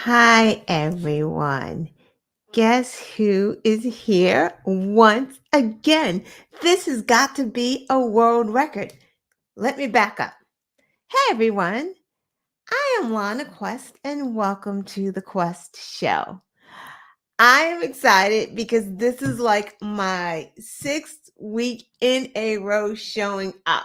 Hi, everyone. Guess who is here once again? This has got to be a world record. Let me back up. Hey, everyone. I am Lana Quest, and welcome to the Quest Show. I am excited because this is like my sixth week in a row showing up.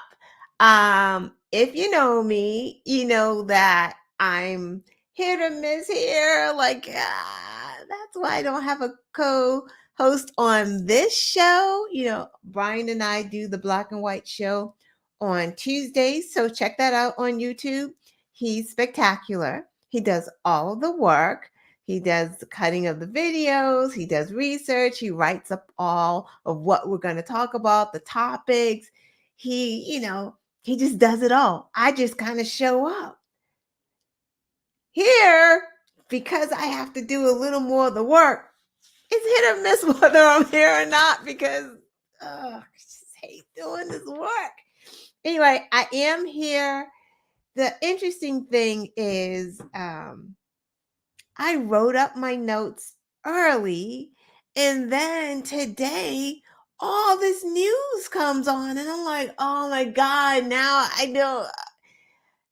If you know me, you know that I'm hit or miss here. That's why I don't have a co-host on this show. Brian and I do the Black and White show on Tuesdays, so check that out on YouTube. He's spectacular. He does all of the work. He does the cutting of the videos, he does research, he writes up all of what we're going to talk about, the topics. He just does it all. I just kind of show up. Here, because I have to do a little more of the work, it's hit or miss whether I'm here or not because I just hate doing this work. Anyway, I am here. The interesting thing is, I wrote up my notes early, and then today all this news comes on, and I'm like, oh my God, now I know.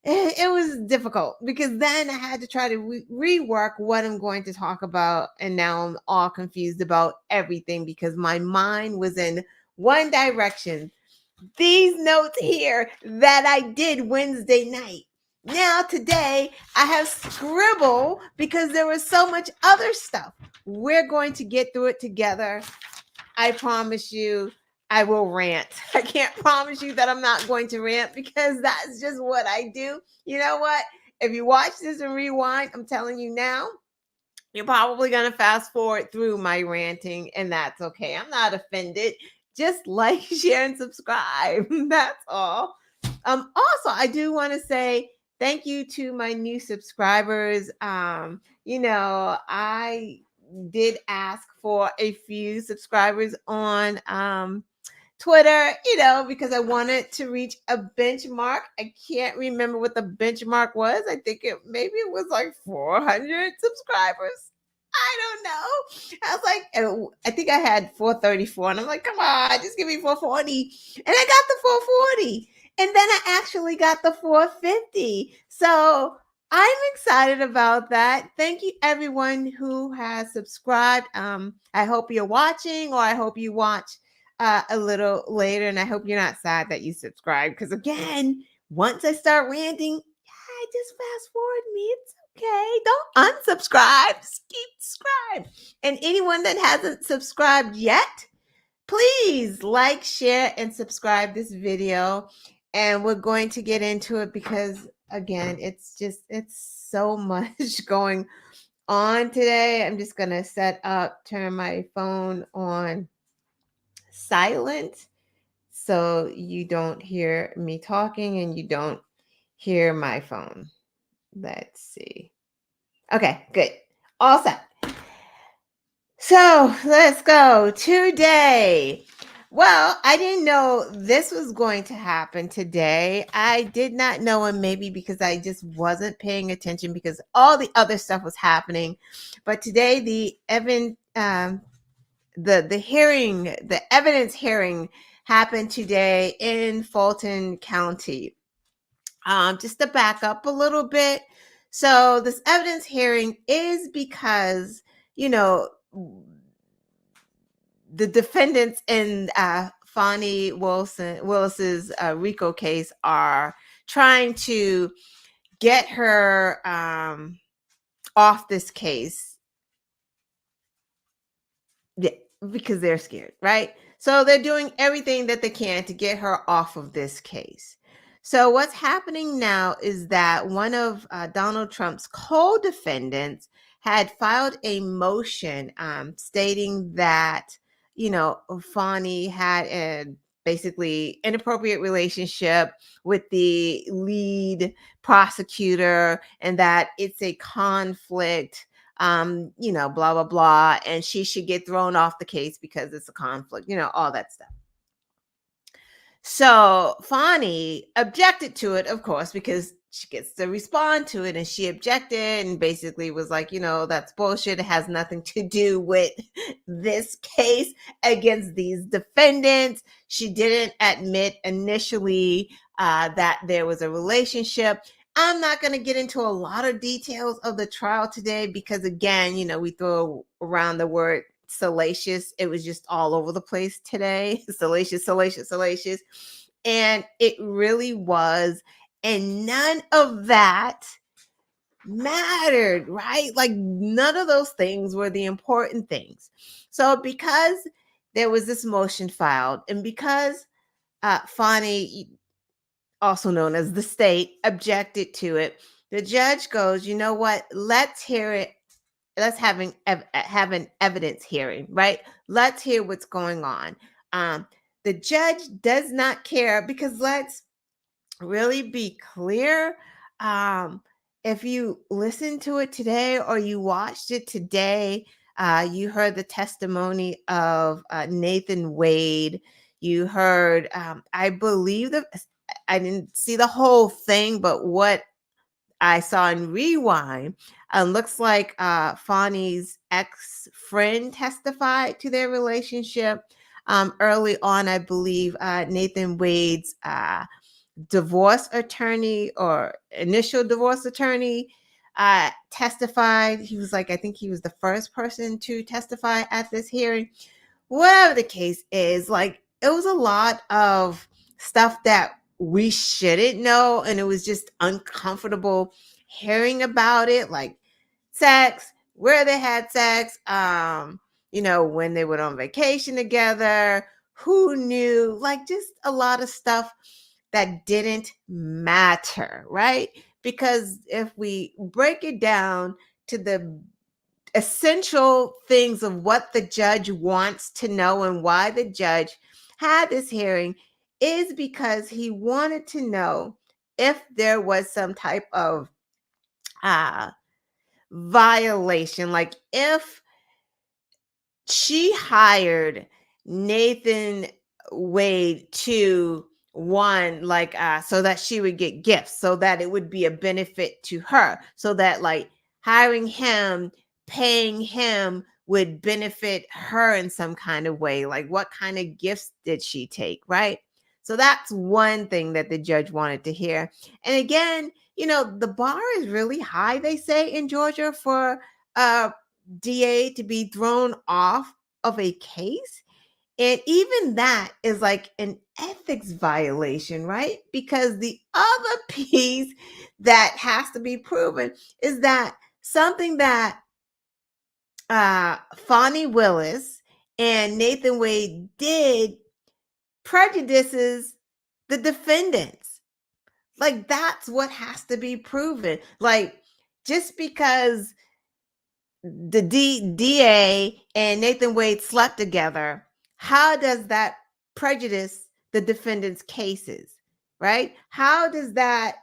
It was difficult because then I had to try to rework what I'm going to talk about. And now I'm all confused about everything because my mind was in one direction. These notes here that I did Wednesday night. Now today I have scribble because there was so much other stuff. We're going to get through it together. I promise you I will rant. I can't promise you that I'm not going to rant because that's just what I do. You know what? If you watch this and rewind, I'm telling you now, you're probably going to fast forward through my ranting, and that's okay. I'm not offended. Just like, share, and subscribe. That's all. Also, I do want to say thank you to my new subscribers. I did ask for a few subscribers on Twitter, because I wanted to reach a benchmark. I can't remember what the benchmark was. I think maybe it was like 400 subscribers. I don't know. I was like, I think I had 434, and I'm like, come on, just give me 440. And I got the 440. And then I actually got the 450. So I'm excited about that. Thank you, everyone who has subscribed. I hope you're watching, or I hope you watch a little later, and I hope you're not sad that you subscribe, because again, once I start ranting, yeah, just fast forward me. It's okay. Don't unsubscribe. Just keep subscribe. And anyone that hasn't subscribed yet, please like, share, and subscribe this video. And we're going to get into it because again, it's so much going on today. I'm just gonna turn my phone on silent so you don't hear me talking and you don't hear my phone. Let's see. Okay, good. All set. So let's go. Today. Well, I didn't know this was going to happen today. I did not know, and maybe because I just wasn't paying attention because all the other stuff was happening. But today, the hearing, the evidence hearing happened today in Fulton County. Just to back up a little bit. So this evidence hearing is because, the defendants in Fonnie Willis's RICO case are trying to get her off this case. Yeah, because they're scared, right? So they're doing everything that they can to get her off of this case. So what's happening now is that one of Donald Trump's co-defendants had filed a motion stating that, Fonnie had a basically inappropriate relationship with the lead prosecutor and that it's a conflict, blah, blah, blah. And she should get thrown off the case because it's a conflict, all that stuff. So Fonnie objected to it, of course, because she gets to respond to it, and she objected and basically was like, that's bullshit. It has nothing to do with this case against these defendants. She didn't admit initially that there was a relationship. I'm not going to get into a lot of details of the trial today because, again, we throw around the word salacious. It was just all over the place today. Salacious, salacious, salacious. And it really was. And none of that mattered, right? Like none of those things were the important things. So because there was this motion filed, and because Fani, also known as the state, objected to it, the judge goes, you know what? Let's hear it. Let's have an evidence hearing, right? Let's hear what's going on. The judge does not care because let's really be clear. If you listened to it today or you watched it today, you heard the testimony of Nathan Wade. You heard, I believe that I didn't see the whole thing, but what I saw in Rewind, looks like Fani's ex-friend testified to their relationship. Early on, I believe Nathan Wade's divorce attorney or initial divorce attorney testified. He was like, I think he was the first person to testify at this hearing. Whatever the case is, like it was a lot of stuff that we shouldn't know, and it was just uncomfortable hearing about it, like sex, where they had sex, when they went on vacation together, who knew, like just a lot of stuff that didn't matter, right? Because if we break it down to the essential things of what the judge wants to know and why the judge had this hearing is because he wanted to know if there was some type of violation, like if she hired Nathan Wade to so that she would get gifts, so that it would be a benefit to her, so that like hiring him, paying him would benefit her in some kind of way. Like what kind of gifts did she take, right? So that's one thing that the judge wanted to hear. And again, the bar is really high, they say in Georgia, for DA to be thrown off of a case. And even that is like an ethics violation, right? Because the other piece that has to be proven is that something that Fani Willis and Nathan Wade did prejudices the defendants. Like that's what has to be proven. Like just because the DA and Nathan Wade slept together, how does that prejudice the defendant's cases, right? How does that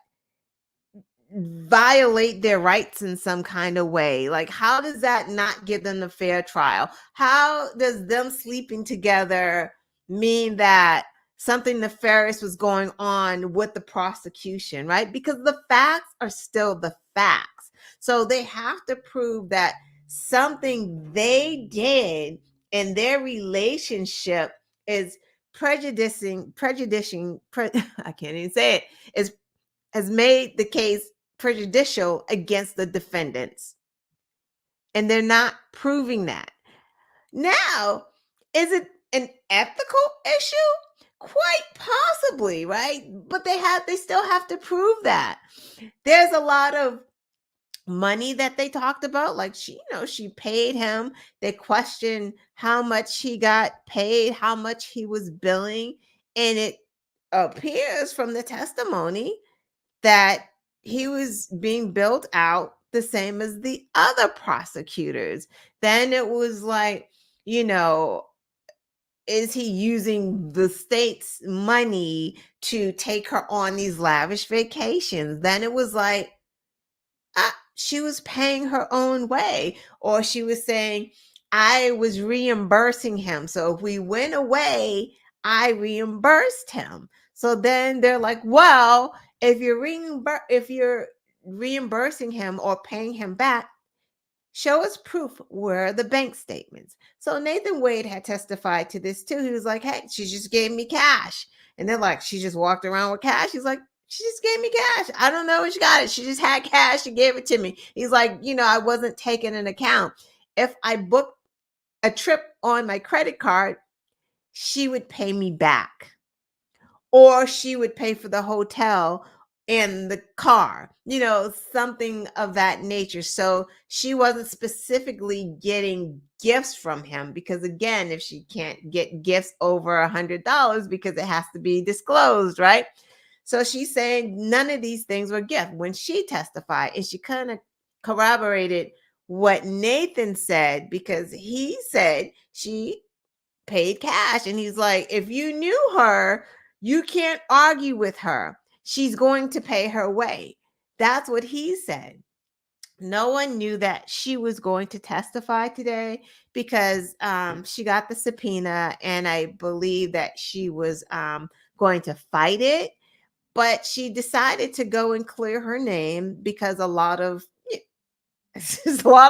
violate their rights in some kind of way? Like, how does that not give them a fair trial? How does them sleeping together mean that something nefarious was going on with the prosecution, right? Because the facts are still the facts. So they have to prove that something they did in their relationship is prejudicing, I can't even say it, has made the case prejudicial against the defendants. And they're not proving that. Now, is it an ethical issue? Quite possibly, right? But they still have to prove that. There's a lot of money that they talked about, like she paid him. They questioned how much he got paid, how much he was billing, and it appears from the testimony that he was being billed out the same as the other prosecutors. Then it was like, is he using the state's money to take her on these lavish vacations? Then it was like, she was paying her own way, or she was saying, I was reimbursing him. So if we went away, I reimbursed him. So then they're like, well, If you're reimbursing him or paying him back, show us proof. Where are the bank statements? So Nathan Wade had testified to this too. He was like, hey, she just gave me cash. And they're like, she just walked around with cash. He's like, she just gave me cash. I don't know when she got it. She just had cash. She gave it to me. He's like, I wasn't taking an account. If I booked a trip on my credit card, she would pay me back, or she would pay for the hotel and the car, something of that nature. So she wasn't specifically getting gifts from him, because again, if she can't get gifts over $100, because it has to be disclosed, right? So she's saying none of these things were gift when she testified, and she kind of corroborated what Nathan said, because he said she paid cash. And he's like, if you knew her, you can't argue with her. She's going to pay her way. That's what he said. No one knew that she was going to testify today, because she got the subpoena, and I believe that she was going to fight it. But she decided to go and clear her name, because a lot of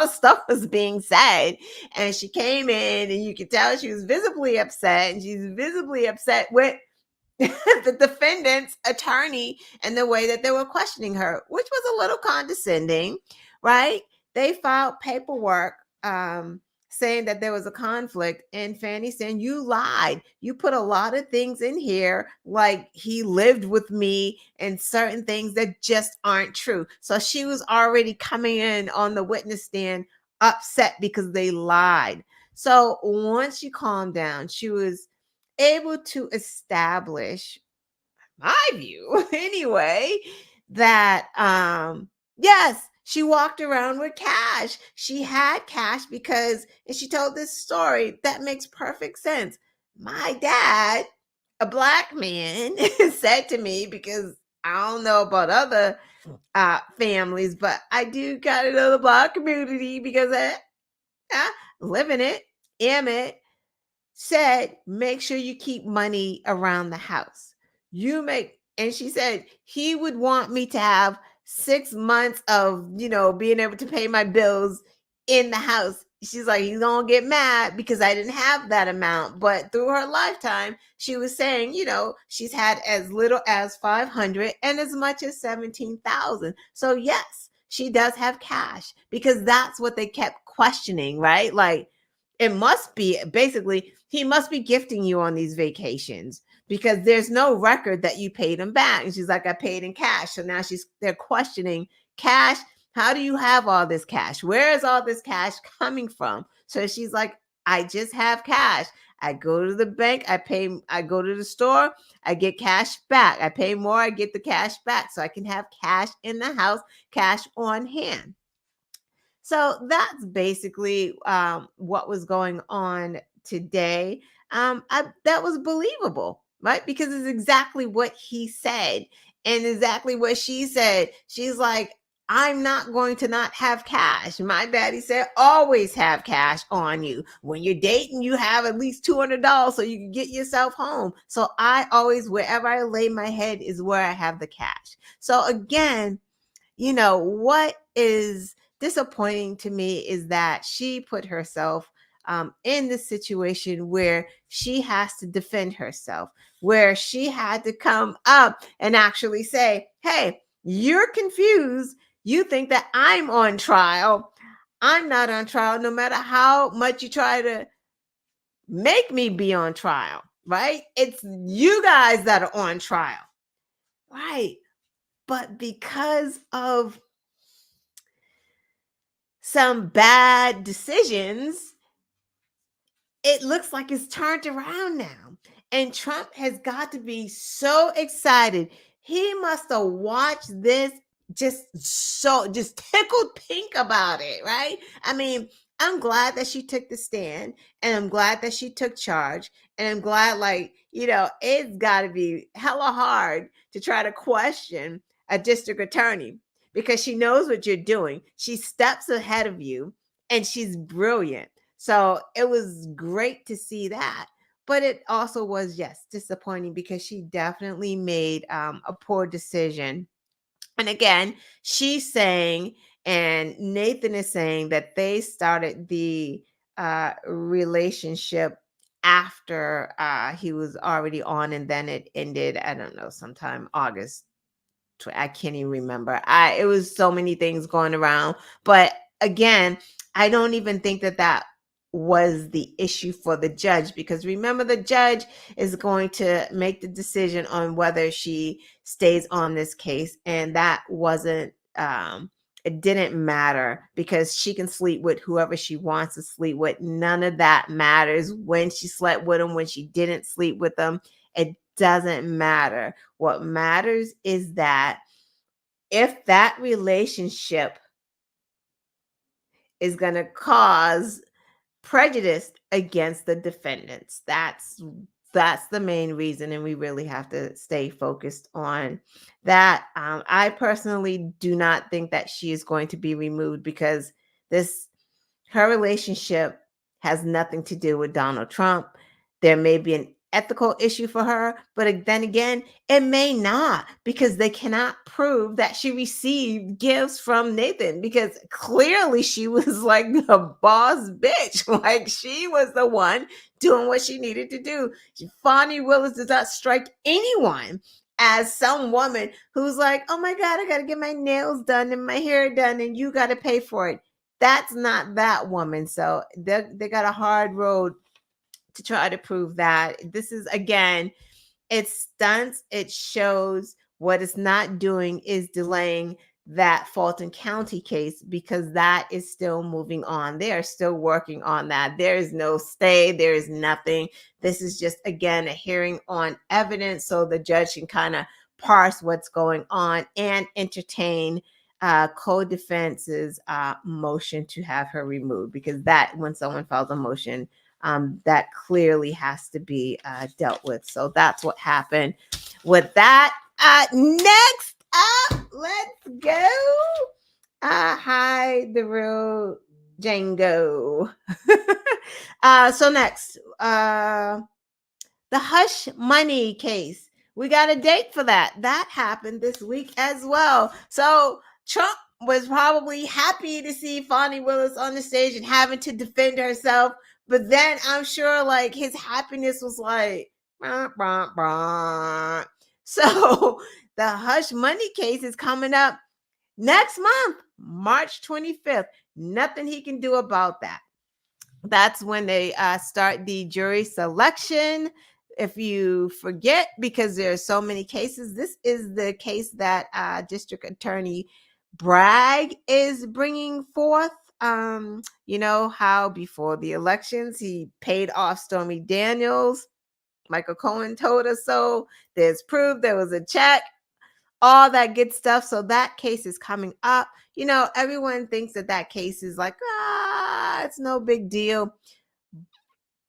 stuff was being said, and she came in, and you could tell she was visibly upset, and she's visibly upset with the defendant's attorney and the way that they were questioning her, which was a little condescending, right? They filed paperwork saying that there was a conflict, and Fanny saying, you lied. You put a lot of things in here, like he lived with me, and certain things that just aren't true. So she was already coming in on the witness stand upset because they lied. So once she calmed down, she was able to establish, my view anyway, that yes, she walked around with cash. She had cash because, and she told this story that makes perfect sense. My dad, a black man, said to me, because I don't know about other families, but I do kind of know the black community, because I live in it, am it, said, make sure you keep money around the house. And she said, he would want me to have 6 months of, being able to pay my bills in the house. She's like, he's gonna get mad because I didn't have that amount. But through her lifetime, she was saying, she's had as little as 500 and as much as 17,000. So yes, she does have cash, because that's what they kept questioning, right? Like, it must be basically, he must be gifting you on these vacations, because there's no record that you paid him back. And she's like, I paid in cash. So now they're questioning cash. How do you have all this cash? Where is all this cash coming from? So she's like, I just have cash. I go to the bank, I go to the store, I get cash back. I pay more, I get the cash back. So I can have cash in the house, cash on hand. So that's basically what was going on today. That was believable, right? Because it's exactly what he said, and exactly what she said. She's like, I'm not going to not have cash. My daddy said, always have cash on you. When you're dating, you have at least $200 so you can get yourself home. So I always, wherever I lay my head is where I have the cash. So again, what is disappointing to me is that she put herself in this situation where she has to defend herself, where she had to come up and actually say, hey, you're confused. You think that I'm on trial. I'm not on trial, no matter how much you try to make me be on trial, right? It's you guys that are on trial, right? But because of some bad decisions, it looks like it's turned around now. And Trump has got to be so excited. He must have watched this just tickled pink about it, right? I mean, I'm glad that she took the stand, and I'm glad that she took charge, and I'm glad, it's got to be hella hard to try to question a district attorney, because she knows what you're doing. She steps ahead of you, and she's brilliant. So it was great to see that. but it also was, yes, disappointing because she definitely made a poor decision. And again, she's saying, and Nathan is saying that they started the relationship after he was already on, and then it ended, I don't know, sometime August. I can't even remember. It was so many things going around, but again, I don't even think that that was the issue for the judge, because remember, the judge is going to make the decision on whether she stays on this case, and that wasn't it didn't matter, because she can sleep with whoever she wants to sleep with. None of that matters. When she slept with him, when she didn't sleep with them, it doesn't matter. What matters is that if that relationship is going to cause prejudice against the defendants, that's the main reason, and we really have to stay focused on that. I personally do not think that she is going to be removed, because this her relationship has nothing to do with Donald Trump. There may be an ethical issue for her, but then again, it may not, because they cannot prove that she received gifts from Nathan, because clearly she was like a boss bitch. Like, she was the one doing what she needed to do. Fonnie Willis does not strike anyone as some woman who's like, oh my God, I got to get my nails done and my hair done, and you got to pay for it. That's not that woman. So they got a hard road to try to prove that. This is, again, it stunts, it shows. What it's not doing is delaying that Fulton County case, because that is still moving on. They are still working on that. There is no stay, there is nothing. This is just, again, a hearing on evidence, so the judge can kind of parse what's going on and entertain co-defense's motion to have her removed, because that, when someone files a motion, that clearly has to be dealt with. So that's what happened with that. Next up, let's go. Hi, the real Django. So next, the hush money case. We got a date for that. That happened this week as well. So Trump was probably happy to see Fonnie Willis on the stage and having to defend herself. But then I'm sure, like, his happiness was like, bah, bah, bah. So the hush money case is coming up next month, March 25th. Nothing he can do about that. That's when they start the jury selection. If you forget, because there are so many cases, this is the case that District Attorney Bragg is bringing forth. You know how before the elections he paid off Stormy Daniels. Michael Cohen told us so. There's proof there was a check, all that good stuff. So that case is coming up. You know, everyone thinks that that case is like, it's no big deal.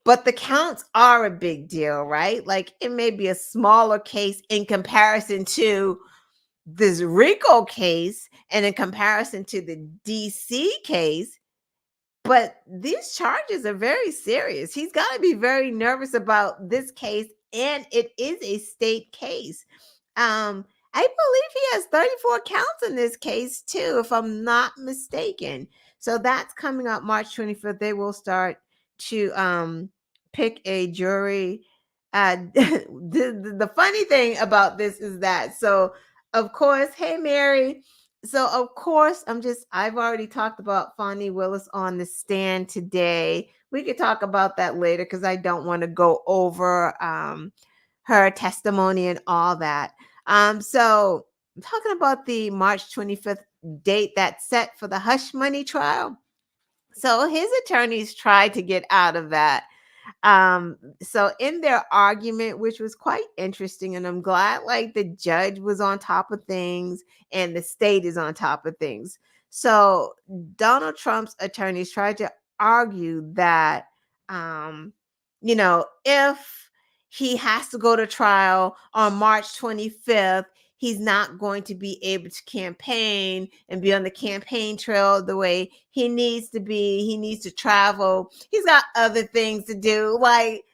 But the counts are a big deal, right? Like, it may be a smaller case in comparison to this RICO case and in comparison to the DC case, but these charges are very serious. He's got to be very nervous about this case, and it is a state case. I believe he has 34 counts in this case too, if I'm not mistaken. So that's coming up March 25th. They will start to pick a jury. The funny thing about this is that, so of course, hey Mary. So of course, I've already talked about Fonnie Willis on the stand today. We could talk about that later, because I don't want to go over her testimony and all that. So I'm talking about the March 25th date that's set for the hush money trial. So his attorneys tried to get out of that. So in their argument, which was quite interesting, and I'm glad, like, the judge was on top of things and the state is on top of things. So Donald Trump's attorneys tried to argue that, you know, if he has to go to trial on March 25th, he's not going to be able to campaign and be on the campaign trail the way he needs to be. He needs to travel. He's got other things to do. Like,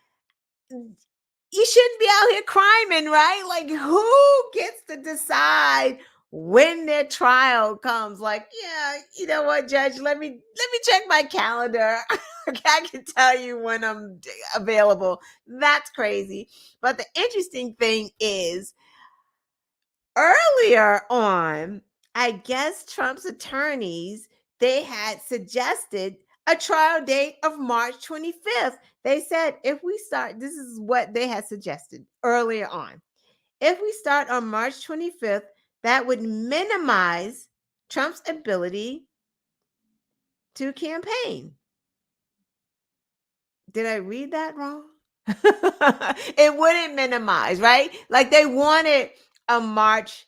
you shouldn't be out here criming, right? Like, who gets to decide when their trial comes? Like, yeah, you know what, Judge? Let me check my calendar. I can tell you when I'm available. That's crazy. But the interesting thing is, earlier on, I guess Trump's attorneys, they had suggested a trial date of March 25th. They said if we start, this is what they had suggested earlier on. If we start on March 25th, that would minimize Trump's ability to campaign. Did I read that wrong? It wouldn't minimize, right? Like they wanted a March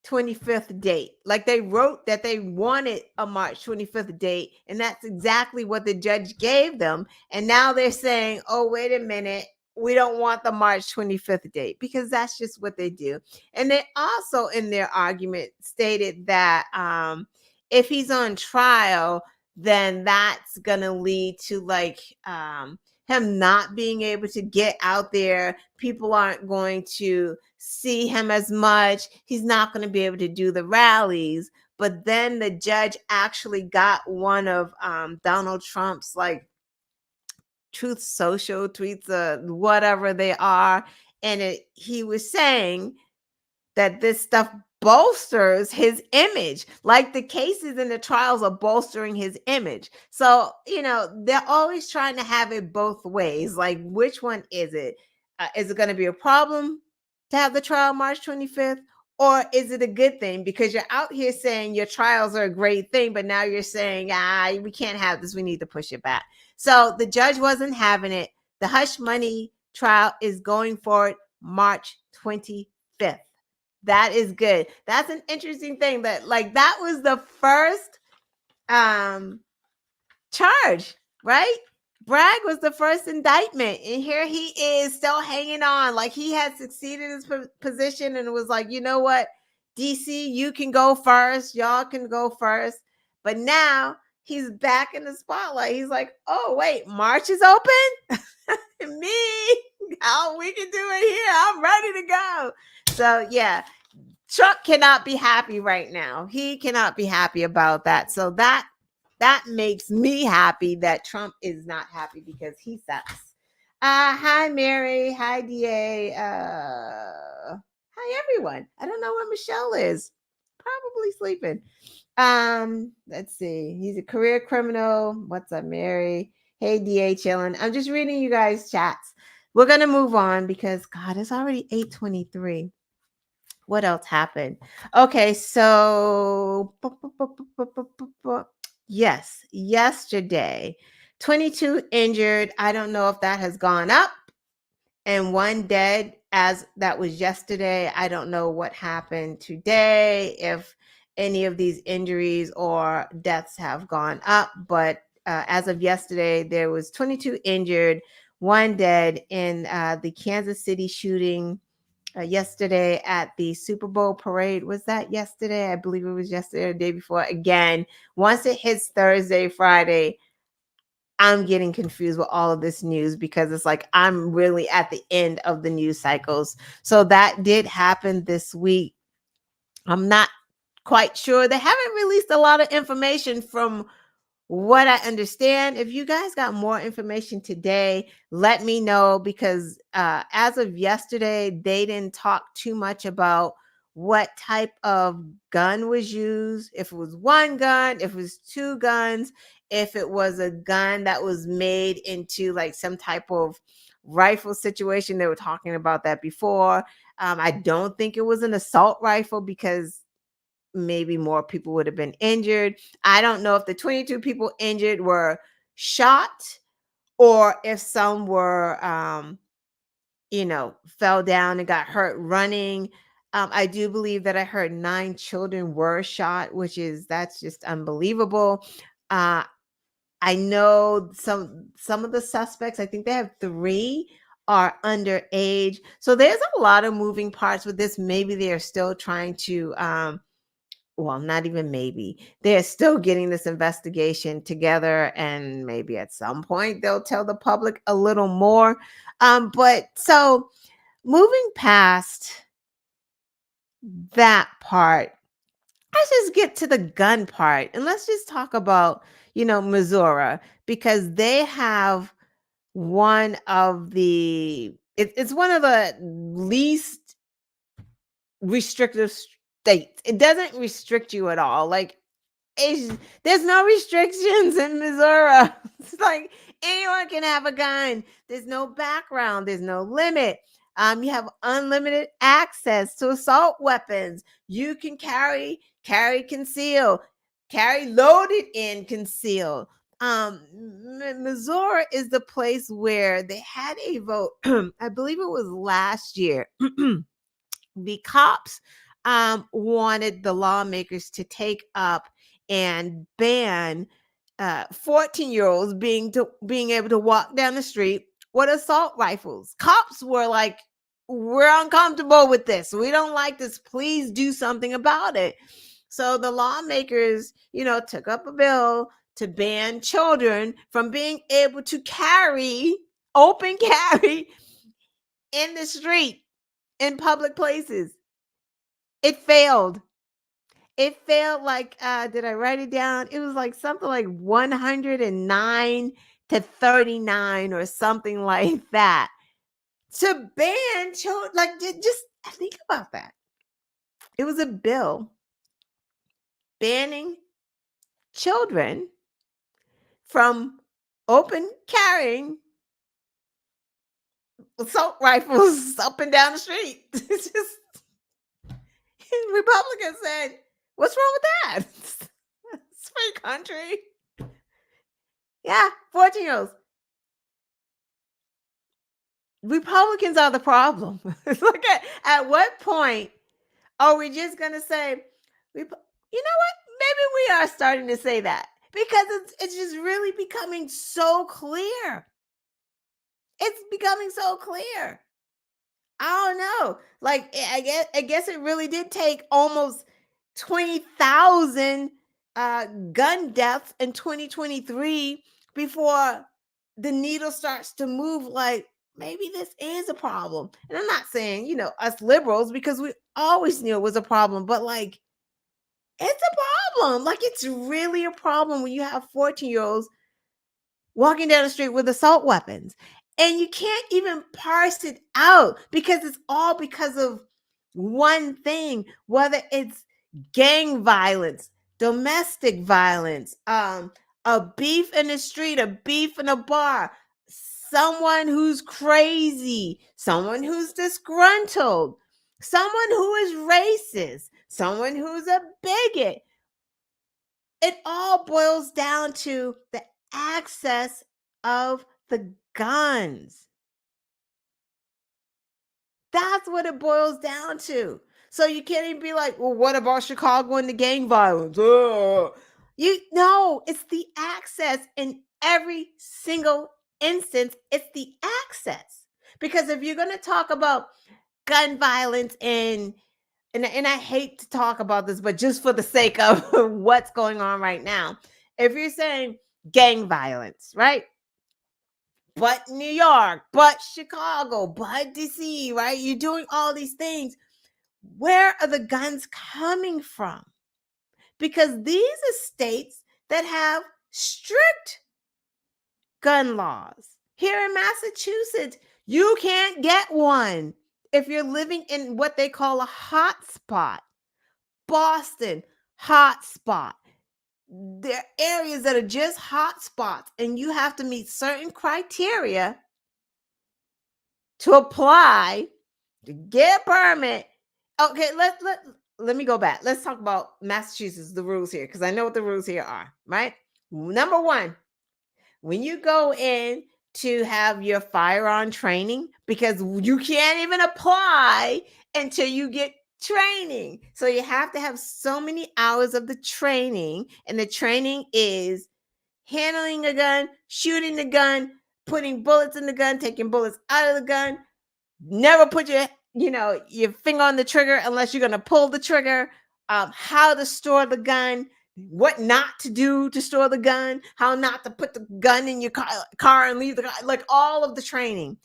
25th date. Like they wrote that they wanted a March 25th date, and that's exactly what the judge gave them. And now they're saying, oh, wait a minute, we don't want the March 25th date, because that's just what they do. And they also, in their argument, stated that if he's on trial, then that's gonna lead to like him not being able to get out there. People aren't going to see him as much. He's not going to be able to do the rallies. But then the judge actually got one of Donald Trump's like Truth Social tweets, whatever they are, and he was saying that this stuff bolsters his image. Like the cases and the trials are bolstering his image. So, they're always trying to have it both ways. Like, which one is it? Is it going to be a problem to have the trial March 25th? Or is it a good thing? Because you're out here saying your trials are a great thing, but now you're saying, we can't have this. We need to push it back. So the judge wasn't having it. The hush money trial is going forward March 25th. That is good. That's an interesting thing that that was the first charge, right? Bragg was the first indictment, and here he is still hanging on. Like he had succeeded his position and was like, you know what, DC, you can go first. Y'all can go first. But now he's back in the spotlight. He's like, oh, wait, March is open? Me? Oh, we can do it here. I'm ready to go. So, yeah. Trump cannot be happy right now. He cannot be happy about that. So that makes me happy that Trump is not happy, because he sucks. Hi, Mary. Hi, DA. Hi, everyone. I don't know where Michelle is. Probably sleeping. Let's see. He's a career criminal. What's up, Mary? Hey, DA, chilling. I'm just reading you guys' chats. We're going to move on because, God, it's already 8:23. What else happened? Okay, so yes, yesterday, 22 injured. I don't know if that has gone up, and 1 dead, as that was yesterday. I don't know what happened today, if any of these injuries or deaths have gone up, but as of yesterday, there was 22 injured, 1 dead in the Kansas City shooting yesterday at the Super Bowl parade. Was that yesterday? I believe it was yesterday or the day before. Again, once it hits Thursday, Friday, I'm getting confused with all of this news, because it's like I'm really at the end of the news cycles. So that did happen this week. I'm not quite sure. They haven't released a lot of information from what I understand. If you guys got more information today, let me know, because as of yesterday, they didn't talk too much about what type of gun was used, if it was one gun, if it was two guns, if it was a gun that was made into like some type of rifle situation. They were talking about that before. I don't think it was an assault rifle, because maybe more people would have been injured. I don't know if the 22 people injured were shot, or if some were, fell down and got hurt running. I do believe that I heard 9 children were shot, that's just unbelievable. I know some of the suspects, I think they have 3, are underage. So there's a lot of moving parts with this. Maybe they are still trying to well, not even maybe. They're still getting this investigation together, and maybe at some point they'll tell the public a little more. But so moving past that part, let's just get to the gun part and let's just talk about, Missouri, because they have one of it's one of the least restrictive states. It doesn't restrict you at all. Like, there's no restrictions in Missouri. It's like anyone can have a gun. There's no background. There's no limit. You have unlimited access to assault weapons. You can conceal, carry loaded and conceal. Missouri is the place where they had a vote. I believe it was last year. The cops wanted the lawmakers to take up and ban 14-year-olds being able to walk down the street with assault rifles. Cops were like, we're uncomfortable with this. We don't like this. Please do something about it. So the lawmakers, took up a bill to ban children from being able to open carry in the street, in public places. It failed. It failed like, did I write it down? It was like something like 109 to 39 or something like that. To ban children, like, just think about that. It was a bill banning children from open carrying assault rifles up and down the street. It's just, Republicans said, what's wrong with that? It's a free country. Yeah, 14-year-olds. Republicans are the problem. Look at what point are we just going to say, you know what? Maybe we are starting to say that because it's just really becoming so clear. It's becoming so clear. I don't know. Like, I guess it really did take almost 20,000 gun deaths in 2023 before the needle starts to move. Like, maybe this is a problem. And I'm not saying, us liberals, because we always knew it was a problem, but like, it's a problem. Like, it's really a problem when you have 14-year-olds walking down the street with assault weapons. And you can't even parse it out because it's all because of one thing, whether it's gang violence, domestic violence, a beef in the street, a beef in a bar, someone who's crazy, someone who's disgruntled, someone who is racist, someone who's a bigot. It all boils down to the access of the guns. That's what it boils down to. So you can't even be like, well, what about Chicago and the gang violence? It's the access in every single instance. It's the access. Because if you're going to talk about gun violence and I hate to talk about this, but just for the sake of what's going on right now, if you're saying gang violence, right? But New York, but Chicago, but DC, right? You're doing all these things. Where are the guns coming from? Because these are states that have strict gun laws. Here in Massachusetts, you can't get one if you're living in what they call a hot spot. Boston, hot spot. There are areas that are just hot spots, and you have to meet certain criteria to apply to get a permit. Okay, let me go back. Let's talk about Massachusetts, the rules here, because I know what the rules here are, right? Number one, when you go in to have your firearm training, because you can't even apply until you get training. So you have to have so many hours of the training, and the training is handling a gun, shooting the gun, putting bullets in the gun, taking bullets out of the gun. Never put your finger on the trigger unless you're going to pull the trigger. how to store the gun, what not to do to store the gun, how not to put the gun in your car and leave the car, like all of the training.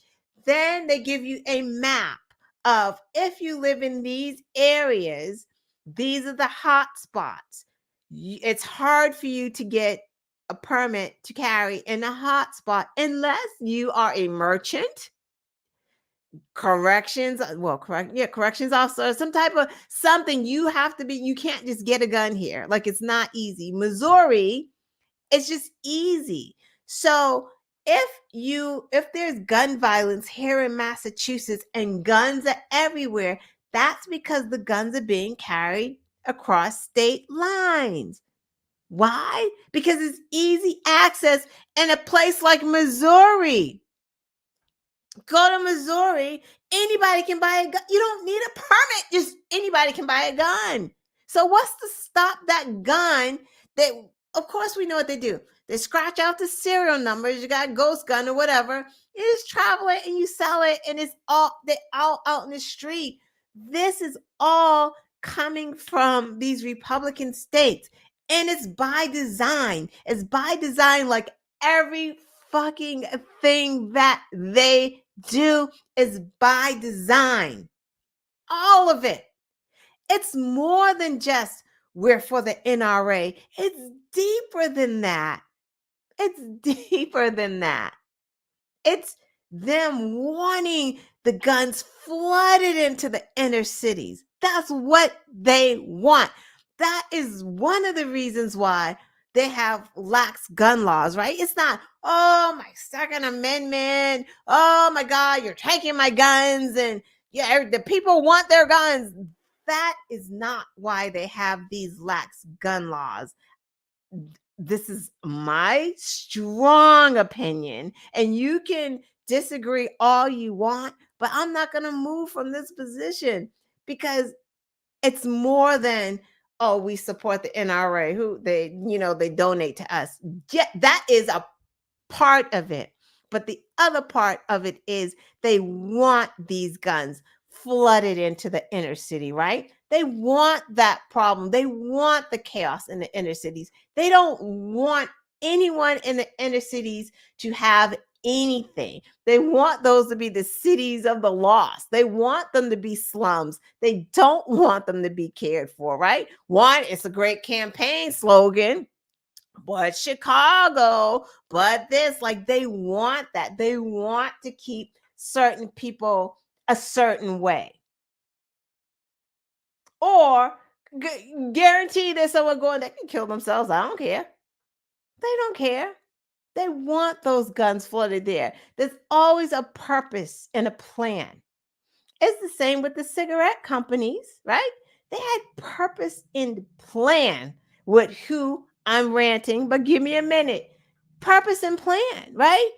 Then they give you a map of, if you live in these areas, these are the hot spots. It's hard for you to get a permit to carry in a hot spot unless you are a merchant, corrections officer, some type of something. You have to be, you can't just get a gun here. Like, it's not easy. Missouri, it's just easy. So if there's gun violence here in Massachusetts and guns are everywhere, that's because the guns are being carried across state lines. Why? Because it's easy access in a place like Missouri. Go to Missouri, anybody can buy a gun. You don't need a permit. Just anybody can buy a gun. So what's to stop that gun? That, of course, we know what they do. They scratch out the serial numbers. You got a ghost gun or whatever. You just travel it and you sell it, and it's all out in the street. This is all coming from these Republican states, and it's by design. It's by design, like every fucking thing that they do is by design. All of it. It's more than just we're for the NRA. It's deeper than that. It's deeper than that. It's them wanting the guns flooded into the inner cities. That's what they want. That is one of the reasons why they have lax gun laws, right? It's not, oh, my Second Amendment. Oh my God, you're taking my guns. And yeah, the people want their guns. That is not why they have these lax gun laws. This is my strong opinion, and you can disagree all you want, but I'm not going to move from this position, because it's more than, oh, we support the NRA, who they donate to us. Yeah, that is a part of it. But the other part of it is they want these guns flooded into the inner city, right? They want that problem. They want the chaos in the inner cities. They don't want anyone in the inner cities to have anything. They want those to be the cities of the lost. They want them to be slums. They don't want them to be cared for, right? One, it's a great campaign slogan, but Chicago, but this, like, they want that. They want to keep certain people a certain way, or guarantee there's someone going that can kill themselves. I don't care. They don't care. They want those guns flooded there. There's always a purpose and a plan. It's the same with the cigarette companies, right? They had purpose and plan with who I'm ranting, but give me a minute. Purpose and plan, right?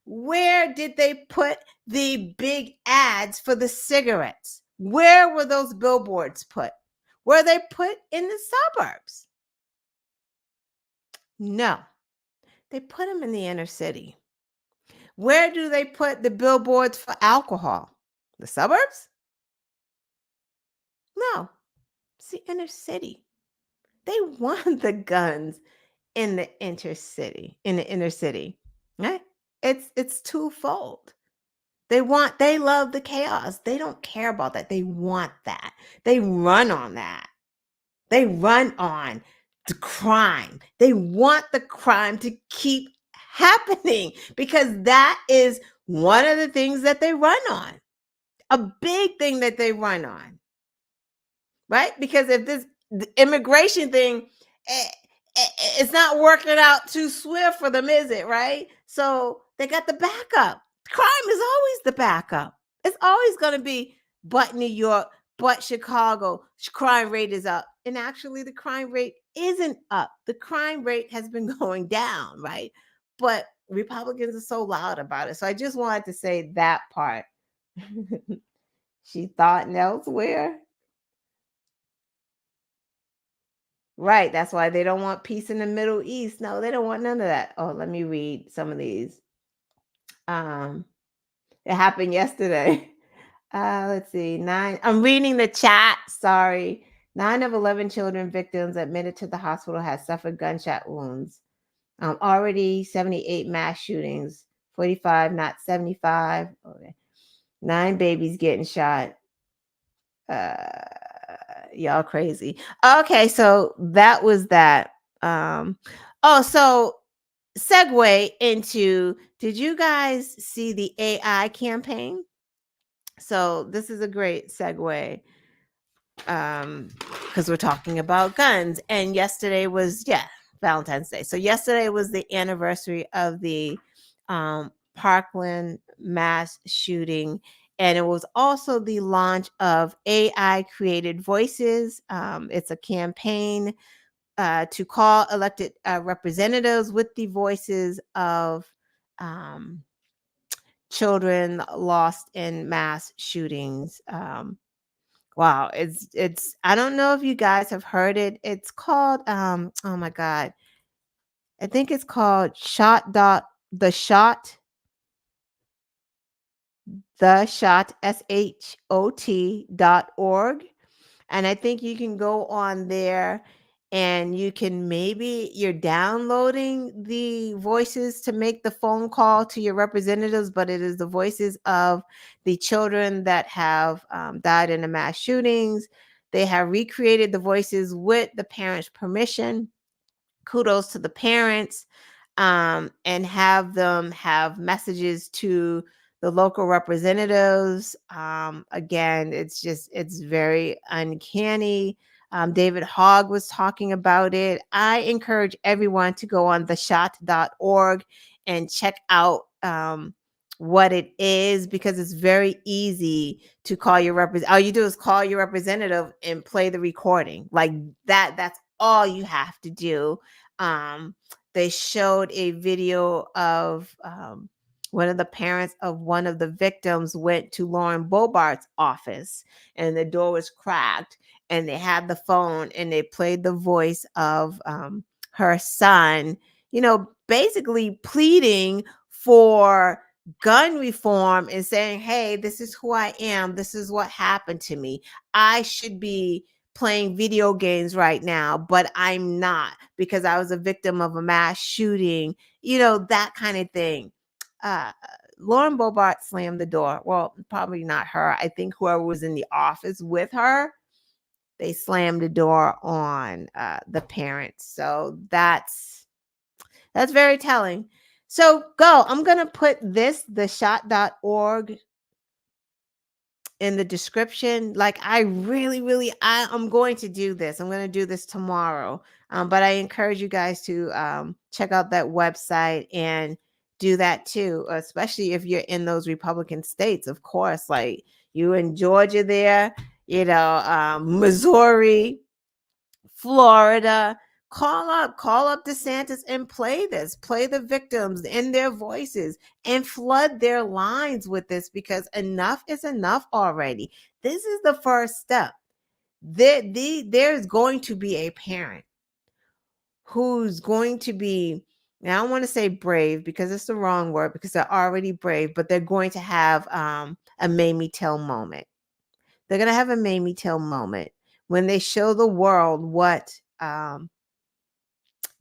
Where did they put the big ads for the cigarettes? Where were those billboards put? Were they put in the suburbs? No, they put them in the inner city. Where do they put the billboards for alcohol? The suburbs? No, it's the inner city. They want the guns in the inner city. Right? It's twofold. They love the chaos. They don't care about that. They want that. They run on that. They run on the crime. They want the crime to keep happening, because that is one of the things that they run on. A big thing that they run on. Right? Because if this immigration thing, it's not working out too swift for them, is it? Right? So they got the backup. Crime is always the backup. It's always going to be, but New York, but Chicago, crime rate is up. And actually, the crime rate isn't up. The crime rate has been going down, right? But Republicans are so loud about it. So I just wanted to say that part. She thought elsewhere. Right, that's why they don't want peace in the Middle East. No, they don't want none of that. Oh, let me read some of these. Um, it happened yesterday. Let's see, 9. I'm reading the chat. Sorry. 9 of 11 children victims admitted to the hospital had suffered gunshot wounds. Already 78 mass shootings, 45, not 75. Okay. 9 babies getting shot. Y'all crazy. Okay, so that was that. So segue into, did you guys see the AI campaign? So this is a great segue, because we're talking about guns, and yesterday was Valentine's Day. So yesterday was the anniversary of the Parkland mass shooting, and it was also the launch of AI created voices. It's a campaign to call elected representatives with the voices of children lost in mass shootings. Wow, it's I don't know if you guys have heard it. It's called oh my god. I think it's called the shot shot.org. And I think you can go on there and you can, maybe you're downloading the voices to make the phone call to your representatives, but it is the voices of the children that have died in the mass shootings. They have recreated the voices with the parents' permission. Kudos to the parents, and have them have messages to the local representatives. Again, it's very uncanny. David Hogg was talking about it. I encourage everyone to go on theshot.org and check out what it is, because it's very easy to call your all you do is call your representative and play the recording like that. That's all you have to do. They showed a video of one of the parents of one of the victims went to Lauren Bobart's office, and the door was cracked, and they had the phone and they played the voice of her son, basically pleading for gun reform and saying, hey, this is who I am. This is what happened to me. I should be playing video games right now, but I'm not, because I was a victim of a mass shooting, that kind of thing. Lauren Bobart slammed the door. Well, probably not her. I think whoever was in the office with her, they slammed the door on the parents. So that's very telling. So I'm going to put theshot.org in the description. Like, I'm going to do this. I'm going to do this tomorrow. But I encourage you guys to check out that website and do that too, especially if you're in those Republican states, of course, like you in Georgia there, Missouri, Florida. Call up DeSantis and play the victims in their voices and flood their lines with this, because enough is enough already. This is the first step. There's going to be a parent who's going to be, now I don't want to say brave because it's the wrong word, because they're already brave, but they're going to have a Mamie Till moment. They're going to have a Mamie Till moment when they show the world what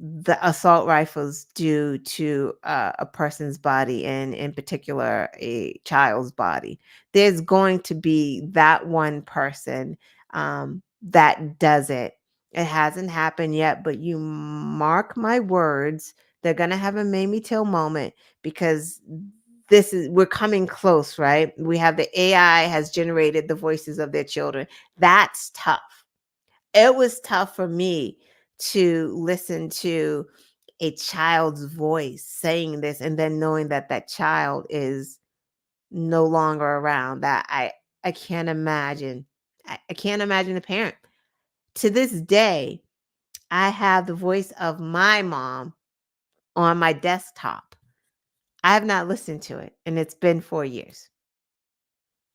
the assault rifles do to a person's body, and in particular a child's body. There's going to be that one person that does it. It hasn't happened yet, but you mark my words, they're going to have a Mamie Till moment, because we're coming close, right? We have the AI has generated the voices of their children. That's tough. It was tough for me to listen to a child's voice saying this, and then knowing that that child is no longer around. That I can't imagine. I can't imagine a parent. To this day, I have the voice of my mom on my desktop. I have not listened to it, and it's been 4 years.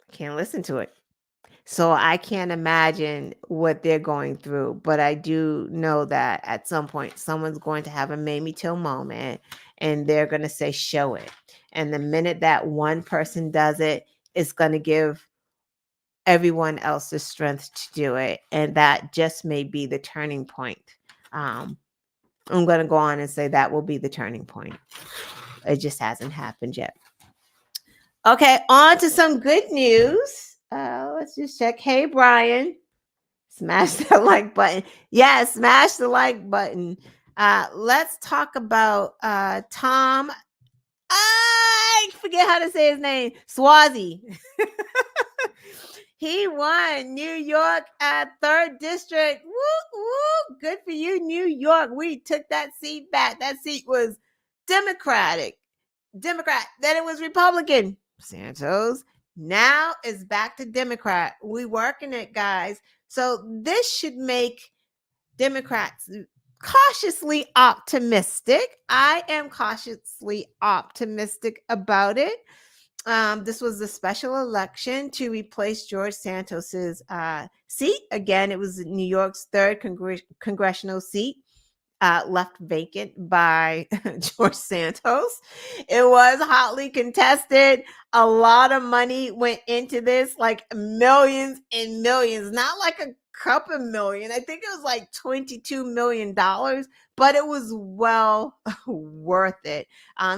I can't listen to it. So I can't imagine what they're going through, but I do know that at some point someone's going to have a Mamie Till moment, and they're going to say, show it. And the minute that one person does it, it's going to give everyone else's strength to do it. And that just may be the turning point. Um, I'm going to go on and say that will be the turning point. It just hasn't happened yet. Okay, on to some good news. Let's just check. Hey, Brian, smash that like button. Yeah, smash the like button. Let's talk about Tom. I forget how to say his name. Suozzi. He won New York at 3rd District. Woo, woo. Good for you, New York. We took that seat back. That seat was Democrat. Then it was Republican. Santos. Now it's back to Democrat. We working it, guys. So this should make Democrats cautiously optimistic. I am cautiously optimistic about it. This was the special election to replace George Santos's seat. Again, it was New York's 3rd congressional seat, left vacant by George Santos. It was hotly contested. A lot of money went into this, like millions and millions, not like a couple million. I think it was like $22 million, but it was well worth it.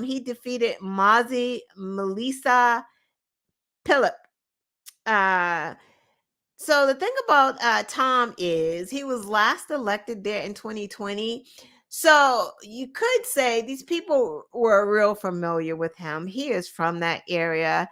He defeated Mazi Melissa Phillip. So the thing about Tom is he was last elected there in 2020. So you could say these people were real familiar with him. He is from that area.